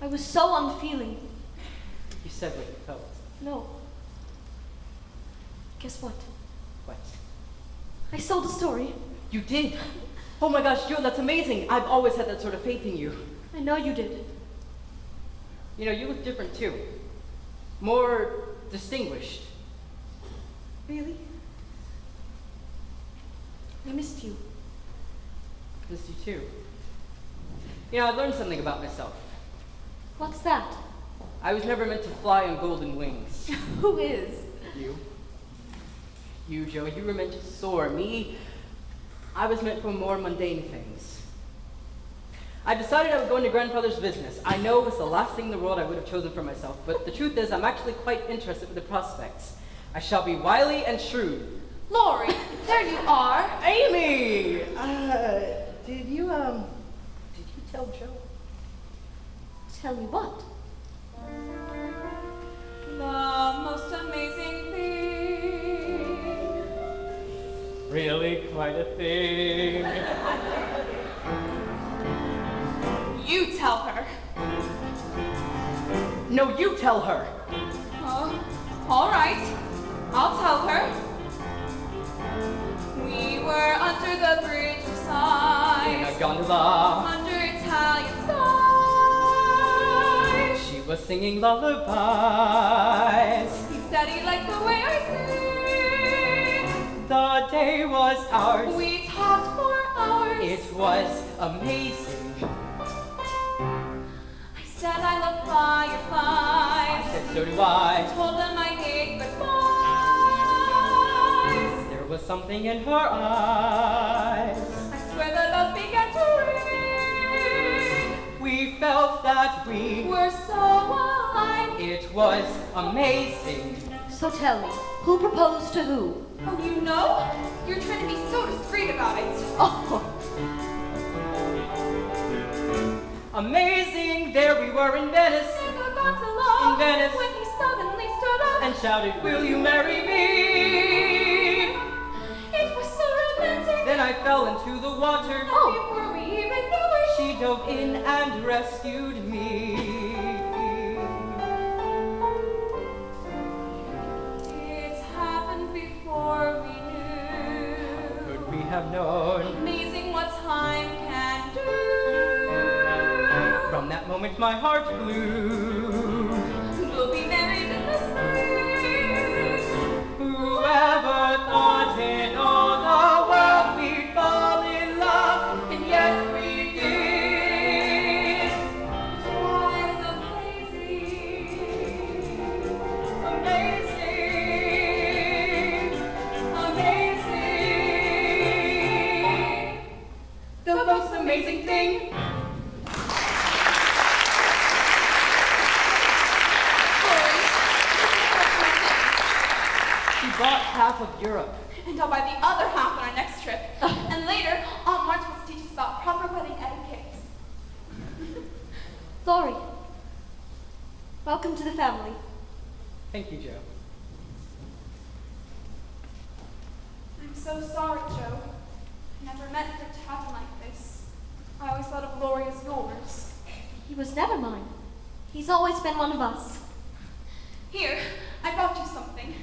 I was so unfeeling. You said what you felt. No. Guess what? What? I sold a story. You did? Oh my gosh, Joe, that's amazing. I've always had that sort of faith in you. I know you did. You know, you look different too. More distinguished. Really? I missed you. Missed you too. You know, I learned something about myself. What's that? I was never meant to fly on golden wings. Who is? You. You, Joe, you were meant to soar. Me, I was meant for more mundane things. I decided I would go into grandfather's business. I know it was the last thing in the world I would have chosen for myself, but the truth is I'm actually quite interested with the prospects. I shall be wily and shrewd. Laurie, there you are. Amy! Did you tell Joe? Tell me what? The most amazing thing. Really quite a thing. You tell her. No, you tell her. All right. I'll tell her. We were under the bridge of sighs. In a gondola. Under Italian skies. She was singing lullabies. He said he liked the way I sing. The day was ours. We talked for hours. It was amazing. I said I love fireflies. I said so So do I. Told them I hate goodbyes. There was something in her eyes. I swear the bells began to ring. We felt that we We're so alive. It was amazing. So tell me, who proposed to who? Oh, you know? You're trying to be so discreet about it. Oh, Amazing, there we were in Venice. Never got along In Venice. when he suddenly stood up And shouted, will you marry me? It was so romantic. Then I fell into the water. Before we even knew it. She dove in and rescued me. It's happened before we knew. Could we have known? Amazing what time can do. From that moment my heart flew. We'll be married in the spring. Whoever thought in all the world we'd fall in love, and yet we did. Was amazing. Amazing. Amazing. The most amazing thing. She bought half of Europe. And I'll buy the other half on our next trip. And later, Aunt March wants to teach us about proper wedding etiquette. Laurie, welcome to the family. Thank you, Joe. I'm so sorry, Joe. I never meant for it to happen like this. I always thought of Laurie as yours. He was never mine. He's always been one of us. Here, I brought you something.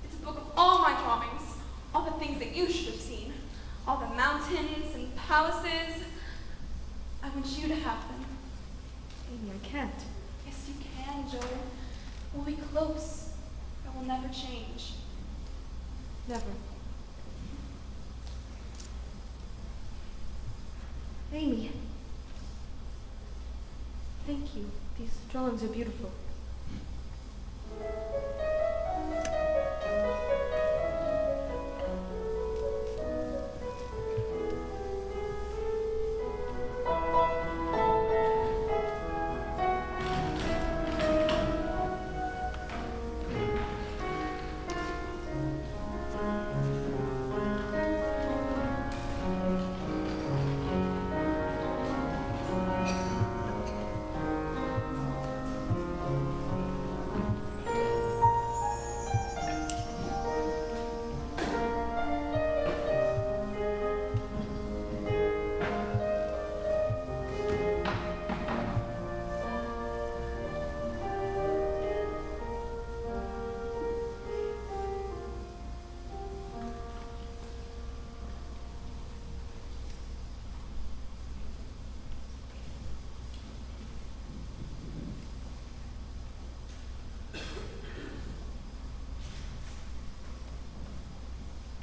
It's a book of all my drawings, all the things that you should have seen, all the mountains and palaces. I want you to have them. Amy, I can't. Yes, you can, Joe. We'll be close. I will never change. Never. Amy. Thank you. These drawings are beautiful.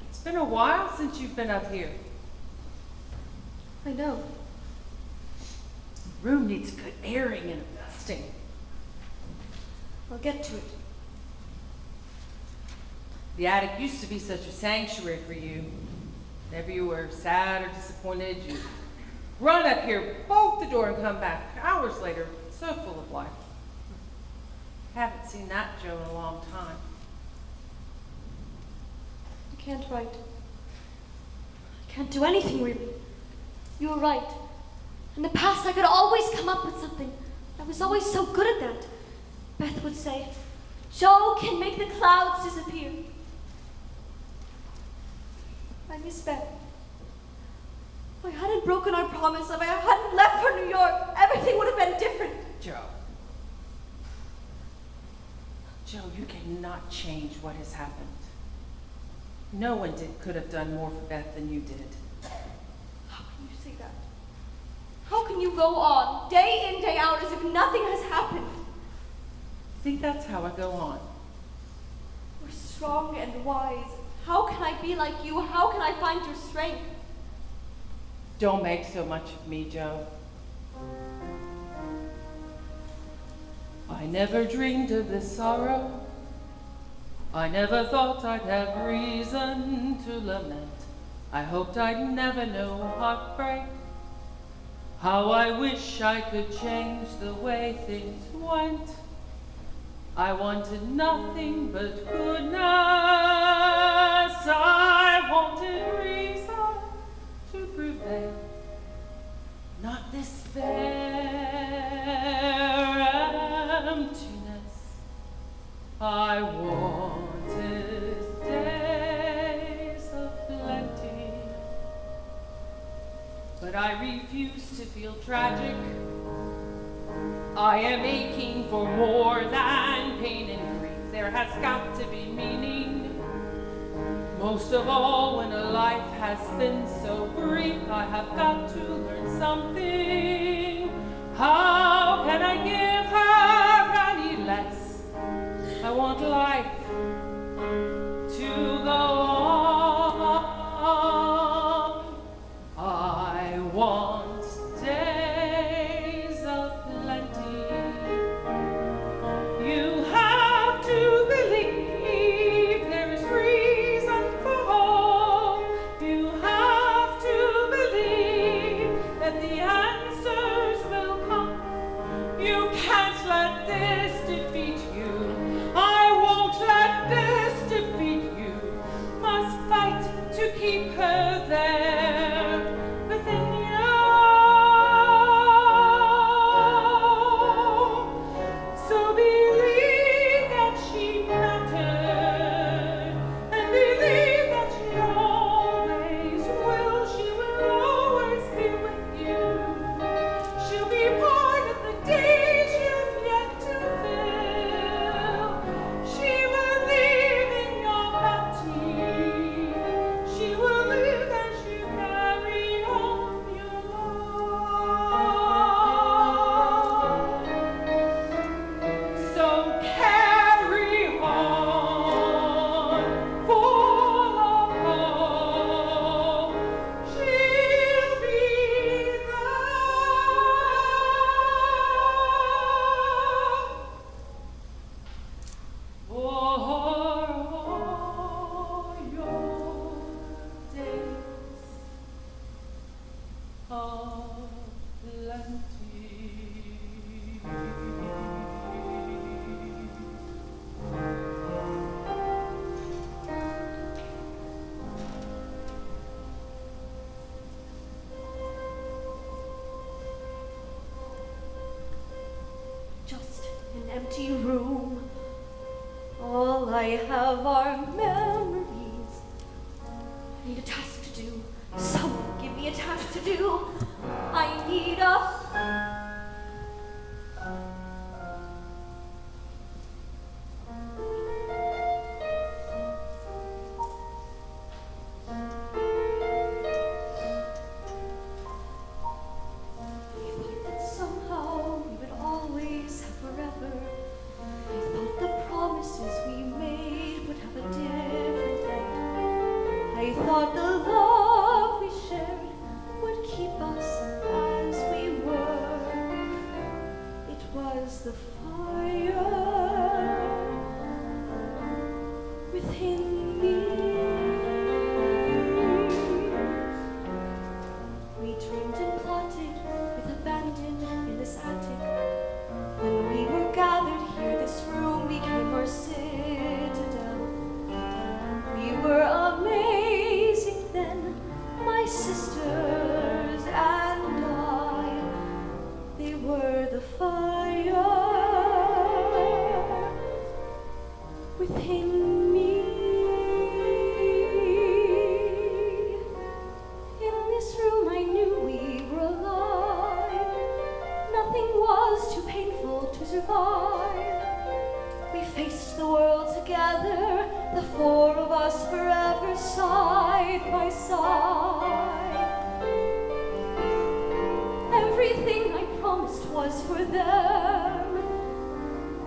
It's been a while since you've been up here. I know. The room needs good airing and dusting. I'll get to it. The attic used to be such a sanctuary for you. Whenever you were sad or disappointed, you'd run up here, bolt the door, and come back hours later, so full of life. Haven't seen that Joe in a long time. I can't write. I can't do anything really. You were right. In the past, I could always come up with something. I was always so good at that. Beth would say, Joe can make the clouds disappear. I miss Beth. If I hadn't broken our promise, if I hadn't left for New York, everything would have been different. Joe. Joe, you cannot change what has happened. No one could have done more for Beth than you did. How can you say that? How can you go on, day in, day out, as if nothing has happened? I think that's how I go on. We're strong and wise. How can I be like you? How can I find your strength? Don't make so much of me, Joe. I never dreamed of this sorrow. I never thought I'd have reason to lament. I hoped I'd never know heartbreak. How I wish I could change the way things went. I wanted nothing but goodness. I wanted reason to prevail, not despair, emptiness. I wanted days of plenty, but I refuse to feel tragic. I am aching for more than pain and grief. There has got to be meaning. Most of all, when a life has been so brief, I have got to learn something. How can I give her any less? I want life to go on. I want days of plenty. You have to believe there is reason for hope. You have to believe that the answers will come. You can't let this defeat you. I won't let this defeat you. Must fight to keep her there within you. So believe that she mattered, and believe that she always will. She will always be with you. She'll be part of the days you've yet to fill. She will live in your bounty. She will live as you carry on your life. So carry on, full of hope. She'll be there for all your days of plenty. Just an empty room. All I have are memories. I need a task to do. Someone give me a task to do. I need a... I thought that somehow we would always have forever. I thought the promises we made would have a different end. I thought the love we shared would keep us as we were. It was the fire within me. We dreamed and plotted with abandon in this attic. When we were gathered here, this room became our citadel. We were amazing then, my sisters and I. They were the fire within me. In this room I knew we were alive. Nothing was too painful to survive. We faced the world together, the four of us forever side by side. Everything I promised was for them.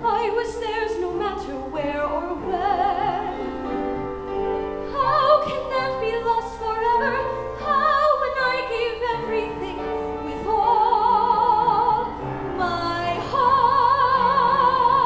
I was theirs no matter where or when. How can that be lost forever? How when I gave everything with all my heart?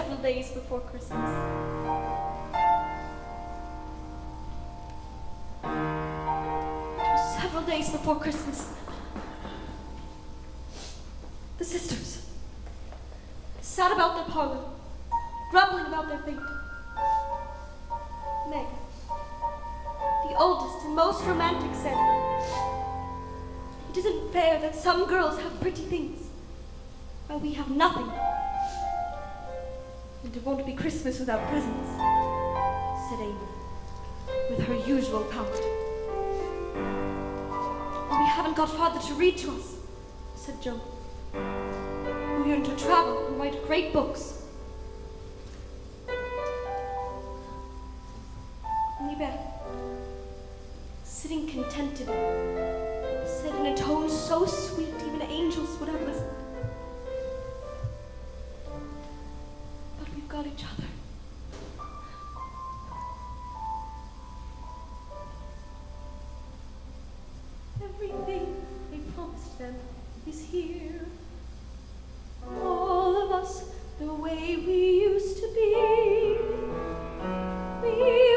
several days before Christmas. Several days before Christmas, the sisters sat about their parlor, grumbling about their fate. Meg, the oldest and most romantic, said, "It isn't fair that some girls have pretty things, while we have nothing. And it won't be Christmas without presents," said Amy, with her usual pout. "And we haven't got father to read to us," said Joe. "We yearn to travel and write great books. Only Beth, sitting contented, said in a tone so sweet even angels would have listened, "But we've got each other." Everything they promised them is here. All of us the way we used to be. We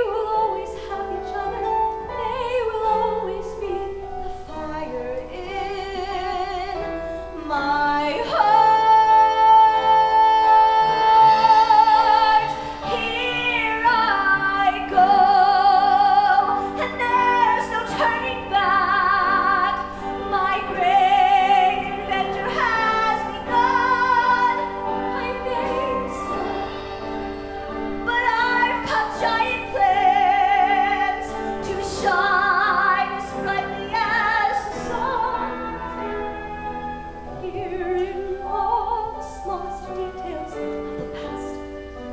will always have each other. They will always be the fire in my heart. Here I go, and there's no turning back. My great adventure has begun. I may slow, but I've got giant plans to shine as brightly as the sun. Here in all the smallest details of the past,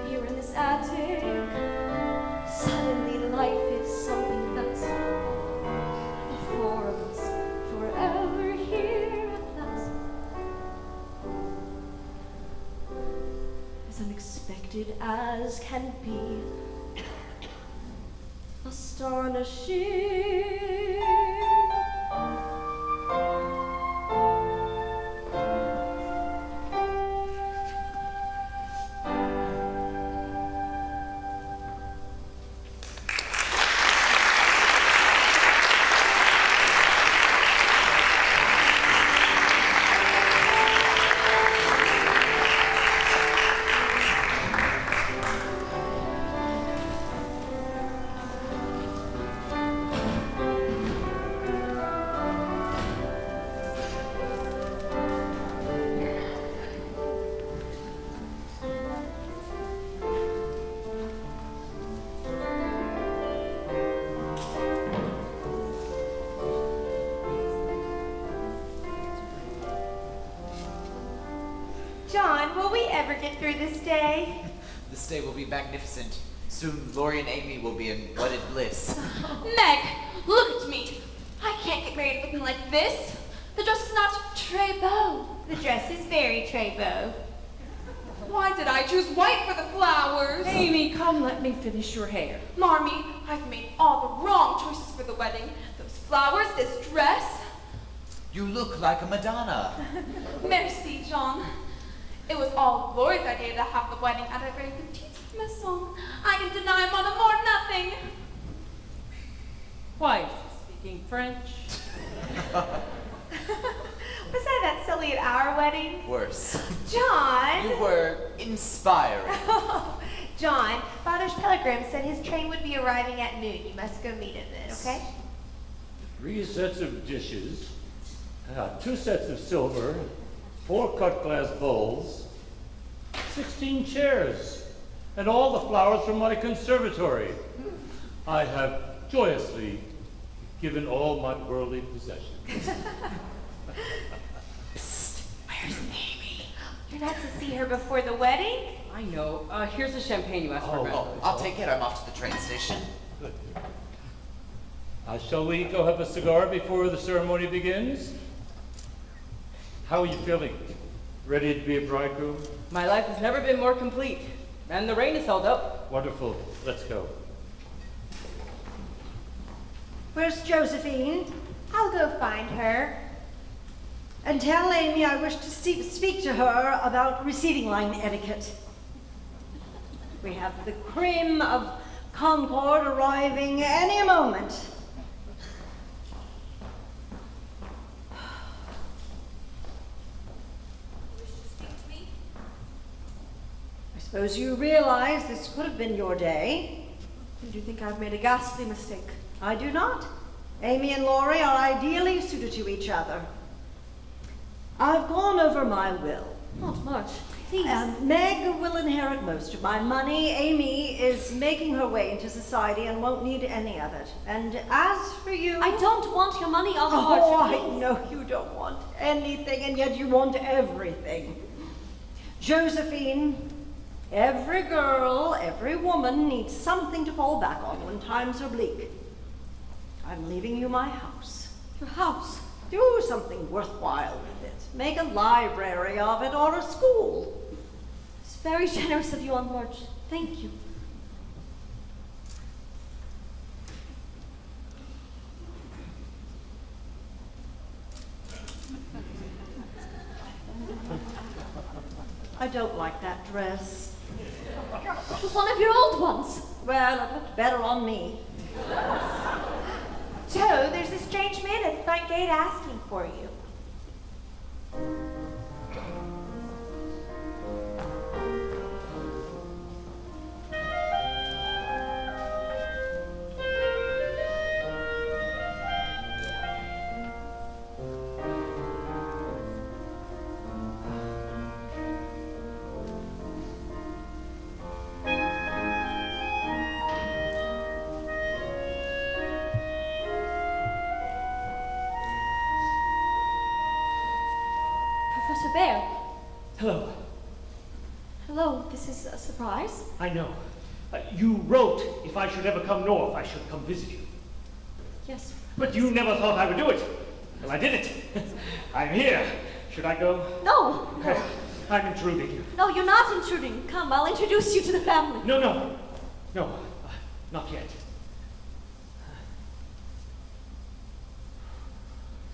here in this attic, suddenly life is something that's the four of us forever here at last. As unexpected as can be, astonishing. John, will we ever get through this day? This day will be magnificent. Soon Laurie and Amy will be in wedded bliss. Meg, look at me. I can't get married looking like this. The dress is not très beau. The dress is very très beau. Why did I choose white for the flowers? Amy, come let me finish your hair. Marmee, I've made all the wrong choices for the wedding. Those flowers, this dress. You look like a Madonna. Merci, John. It was all Laurie's idea to have the wedding at a very petite maison. I can deny Mon Amour nothing. Why, she's speaking French. Was I that silly at our wedding? Worse. John! You were inspiring. John, Father's telegram said his train would be arriving at noon. You must go meet him then, okay? 3 sets of dishes, 2 sets of silver, 4 cut glass bowls, 16 chairs, and all the flowers from my conservatory. I have joyously given all my worldly possessions. Psst, where's Amy? You're not to see her before the wedding? I know. Here's the champagne you asked for. Brent. Oh, I'll take it. I'm off to the train station. Shall we go have a cigar before the ceremony begins? How are you feeling? Ready to be a bridegroom? My life has never been more complete, and the rain has held up. Wonderful. Let's go. Where's Josephine? I'll go find her. And tell Amy I wish to speak to her about receiving line etiquette. We have the cream of Concord arriving any moment. Wish to speak to me? I suppose you realize this could have been your day. And do you think I've made a ghastly mistake? I do not. Amy and Laurie are ideally suited to each other. I've gone over my will. Not much. Please. Meg will inherit most of my money. Amy is making her way into society and won't need any of it. And as for you... I don't want your money, Aunt March. Oh, I know you don't want anything, and yet you want everything. Josephine, every girl, every woman needs something to fall back on when times are bleak. I'm leaving you my house. Your house? Do something worthwhile with it. Make a library of it or a school. It's very generous of you, Aunt March. Thank you. I don't like that dress. It was one of your old ones. Well, it looked better on me. Joe, there's a strange man at the front gate asking for you. Professor Bhaer. Hello. Hello, this is a surprise. I know. You wrote if I should ever come north, I should come visit you. Yes. But you never thought I would do it. Well, I did it. I'm here. Should I go? No. Okay. I'm intruding. No, you're not intruding. Come, I'll introduce you to the family. No, no. No, not yet.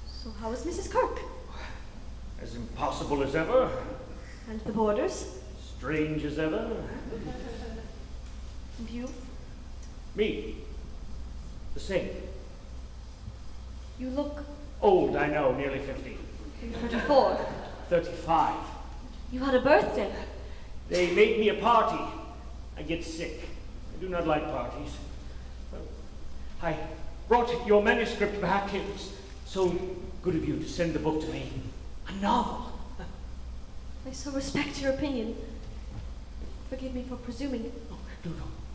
So how is Mrs. Kirk? As impossible as ever. And the boarders? Strange as ever. And you? Me. The same. You look Old, I know, nearly 50. 34. 35. You had a birthday. They made me a party. I get sick. I do not like parties. I brought your manuscript back. It was so good of you to send the book to me. A novel. I so respect your opinion. Forgive me for presuming. Oh, no.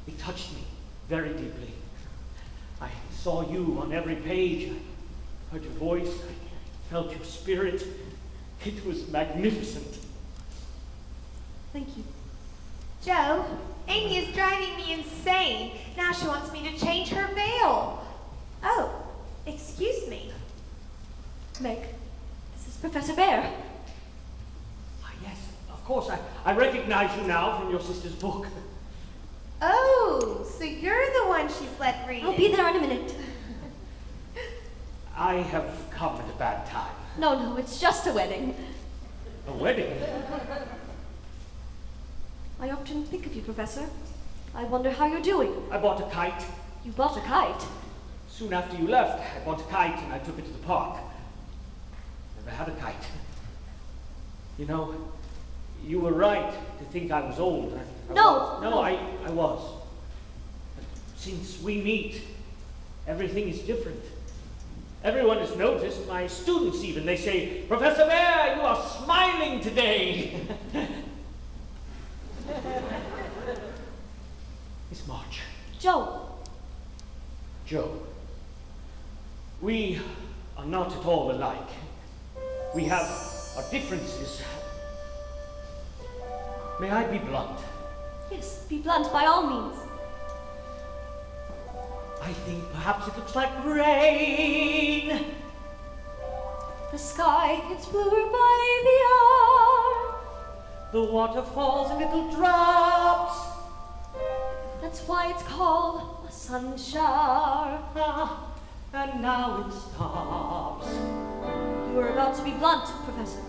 It touched me very deeply. I saw you on every page. I heard your voice. I felt your spirit. It was magnificent. Thank you. Joe, Amy is driving me insane. Now she wants me to change her veil. Oh, excuse me. Meg, this is Professor Bhaer. Ah, yes, of course. I recognize you now from your sister's book. Oh, so you're the one she's let read I'll it. be there in a minute. I have come at a bad time. No, it's just a wedding. A wedding? I often think of you, Professor. I wonder how you're doing. I bought a kite. You bought a kite? Soon after you left, I bought a kite and I took it to the park. Never had a kite. You know, you were right to think I was old. I was. But since we meet, everything is different. Everyone has noticed, my students even, they say, Professor Bhaer, you are smiling today. Miss March. Joe. Joe. We are not at all alike. We have our differences. May I be blunt? Yes, be blunt by all means. I think perhaps it looks like rain. The sky gets bluer by the hour. The water falls in little drops. That's why it's called a sun shower. Ah, and now it stops. You were about to be blunt, Professor.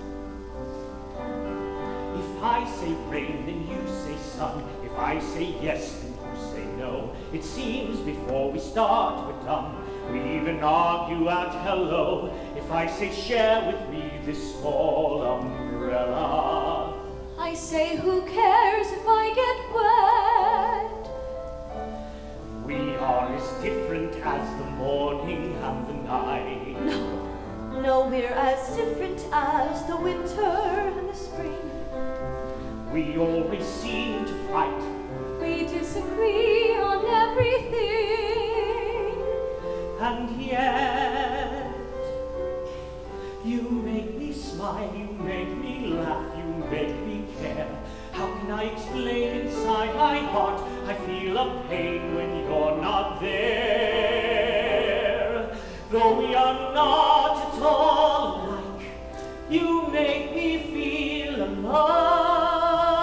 If I say rain, then you say sun. If I say yes and you say no, it seems before we start we're dumb. We even argue at hello. If I say share with me this small umbrella, I say who cares if I get wet? we are as different as the morning and the night. No, we're as different as the winter and the spring. We always seem to fight. We disagree on everything. And yet, you make me smile, you make me laugh, you make me care. How can I explain inside my heart? I feel a pain when you're not there. Though we are not at all alike, you make me feel alive.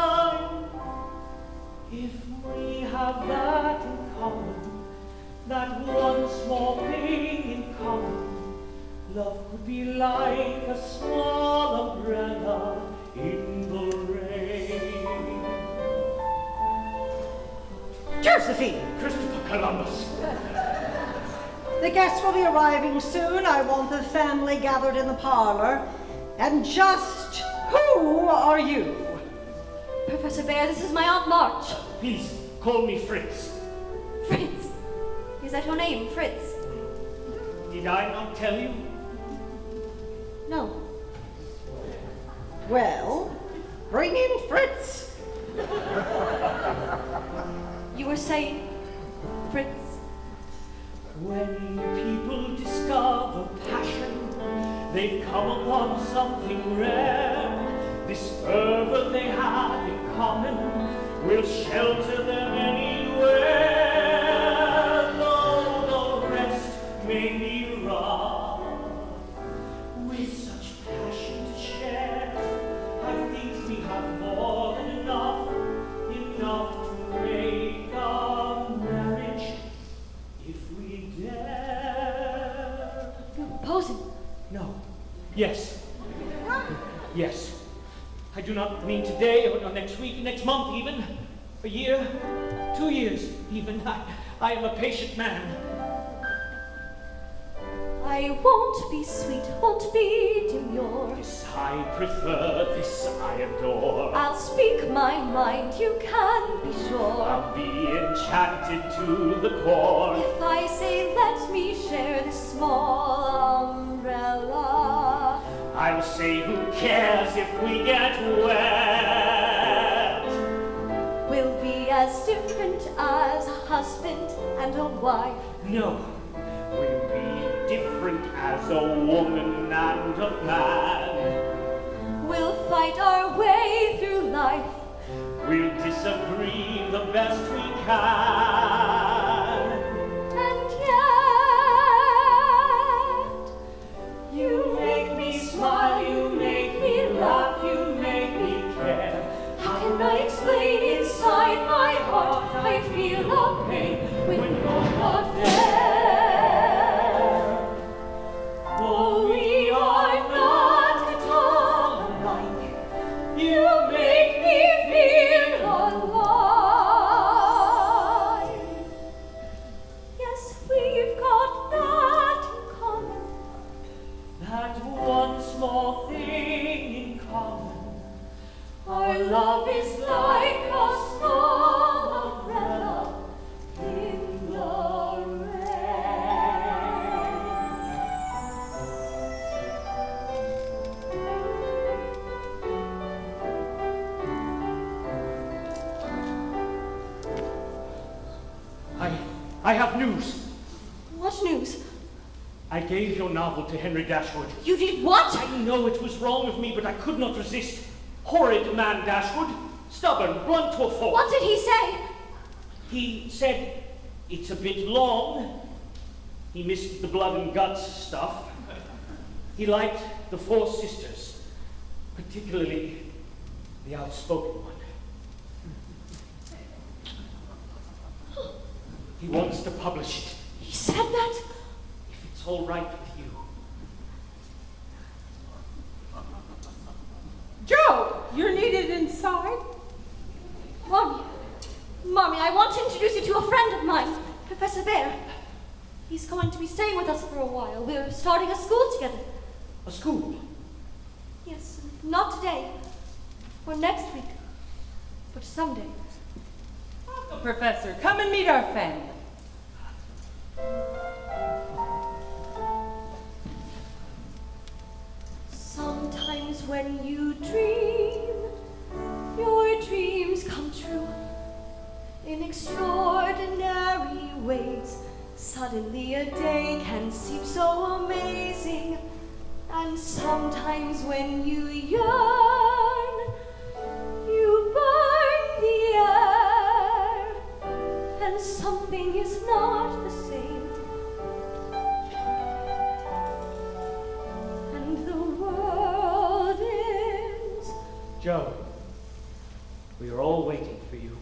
If we have that in common, that one small thing in common, love could be like a small umbrella in the rain. Josephine! Christopher Columbus! The guests will be arriving soon. I want the family gathered in the parlor. And just who are you? Professor Bhaer, this is my Aunt March. Please, call me Fritz. Fritz. Is that your name, Fritz? Did I not tell you? No. Well, bring in Fritz. You were saying, Fritz? When people discover passion, they've come upon something rare. This fervor they have in common will shelter them anywhere. Though the rest may be rough, with such passion to share, I think we have more than enough to make a marriage if we dare. You're proposing? No. Yes. Yes. I do not mean today or next week, next month even, a year, 2 years even. I am a patient man. I won't be sweet, won't be demure. This I prefer, this I adore. I'll speak my mind, you can be sure. I'll be enchanted to the core. If I say let me share this small umbrella, I'll say who cares if we get wet. we'll be as different as a husband and a wife. No, we'll be different as a woman and a man. We'll fight our way through life. We'll disagree the best we can. And yet, You make me smile, you make me laugh, you make me care. how can I explain inside my heart I feel a pain when you're not there? Though we are not at all alike, You make me feel alive. Yes, we've got that in common. that one small thing in common. Our love is like a small umbrella in the rain. I have news. What news? I gave your novel to Henry Dashwood. You did what? I know it was wrong of me, but I could not resist. Horrid man Dashwood. Stubborn, blunt to a fault. What did he say? He said it's a bit long. He missed the blood and guts stuff. He liked the 4 sisters, particularly the outspoken one. He wants to publish it. He said that? If it's all right with you. Joe, you're needed inside. Marmee, I want to introduce you to a friend of mine, Professor Bhaer. He's going to be staying with us for a while. We're starting a school together. A school? Yes, not today, or next week, but someday. Welcome, Professor. Come and meet our family. Sometimes when you dream, your dreams come true. In extraordinary ways, suddenly a day can seem so amazing. And sometimes when you yearn, you burn the air, and something is not the same. And the world is... Joe, we are all waiting for you.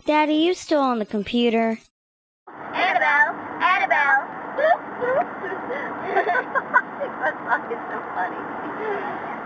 Daddy, you still on the computer? Annabelle! Annabelle! That song is so funny.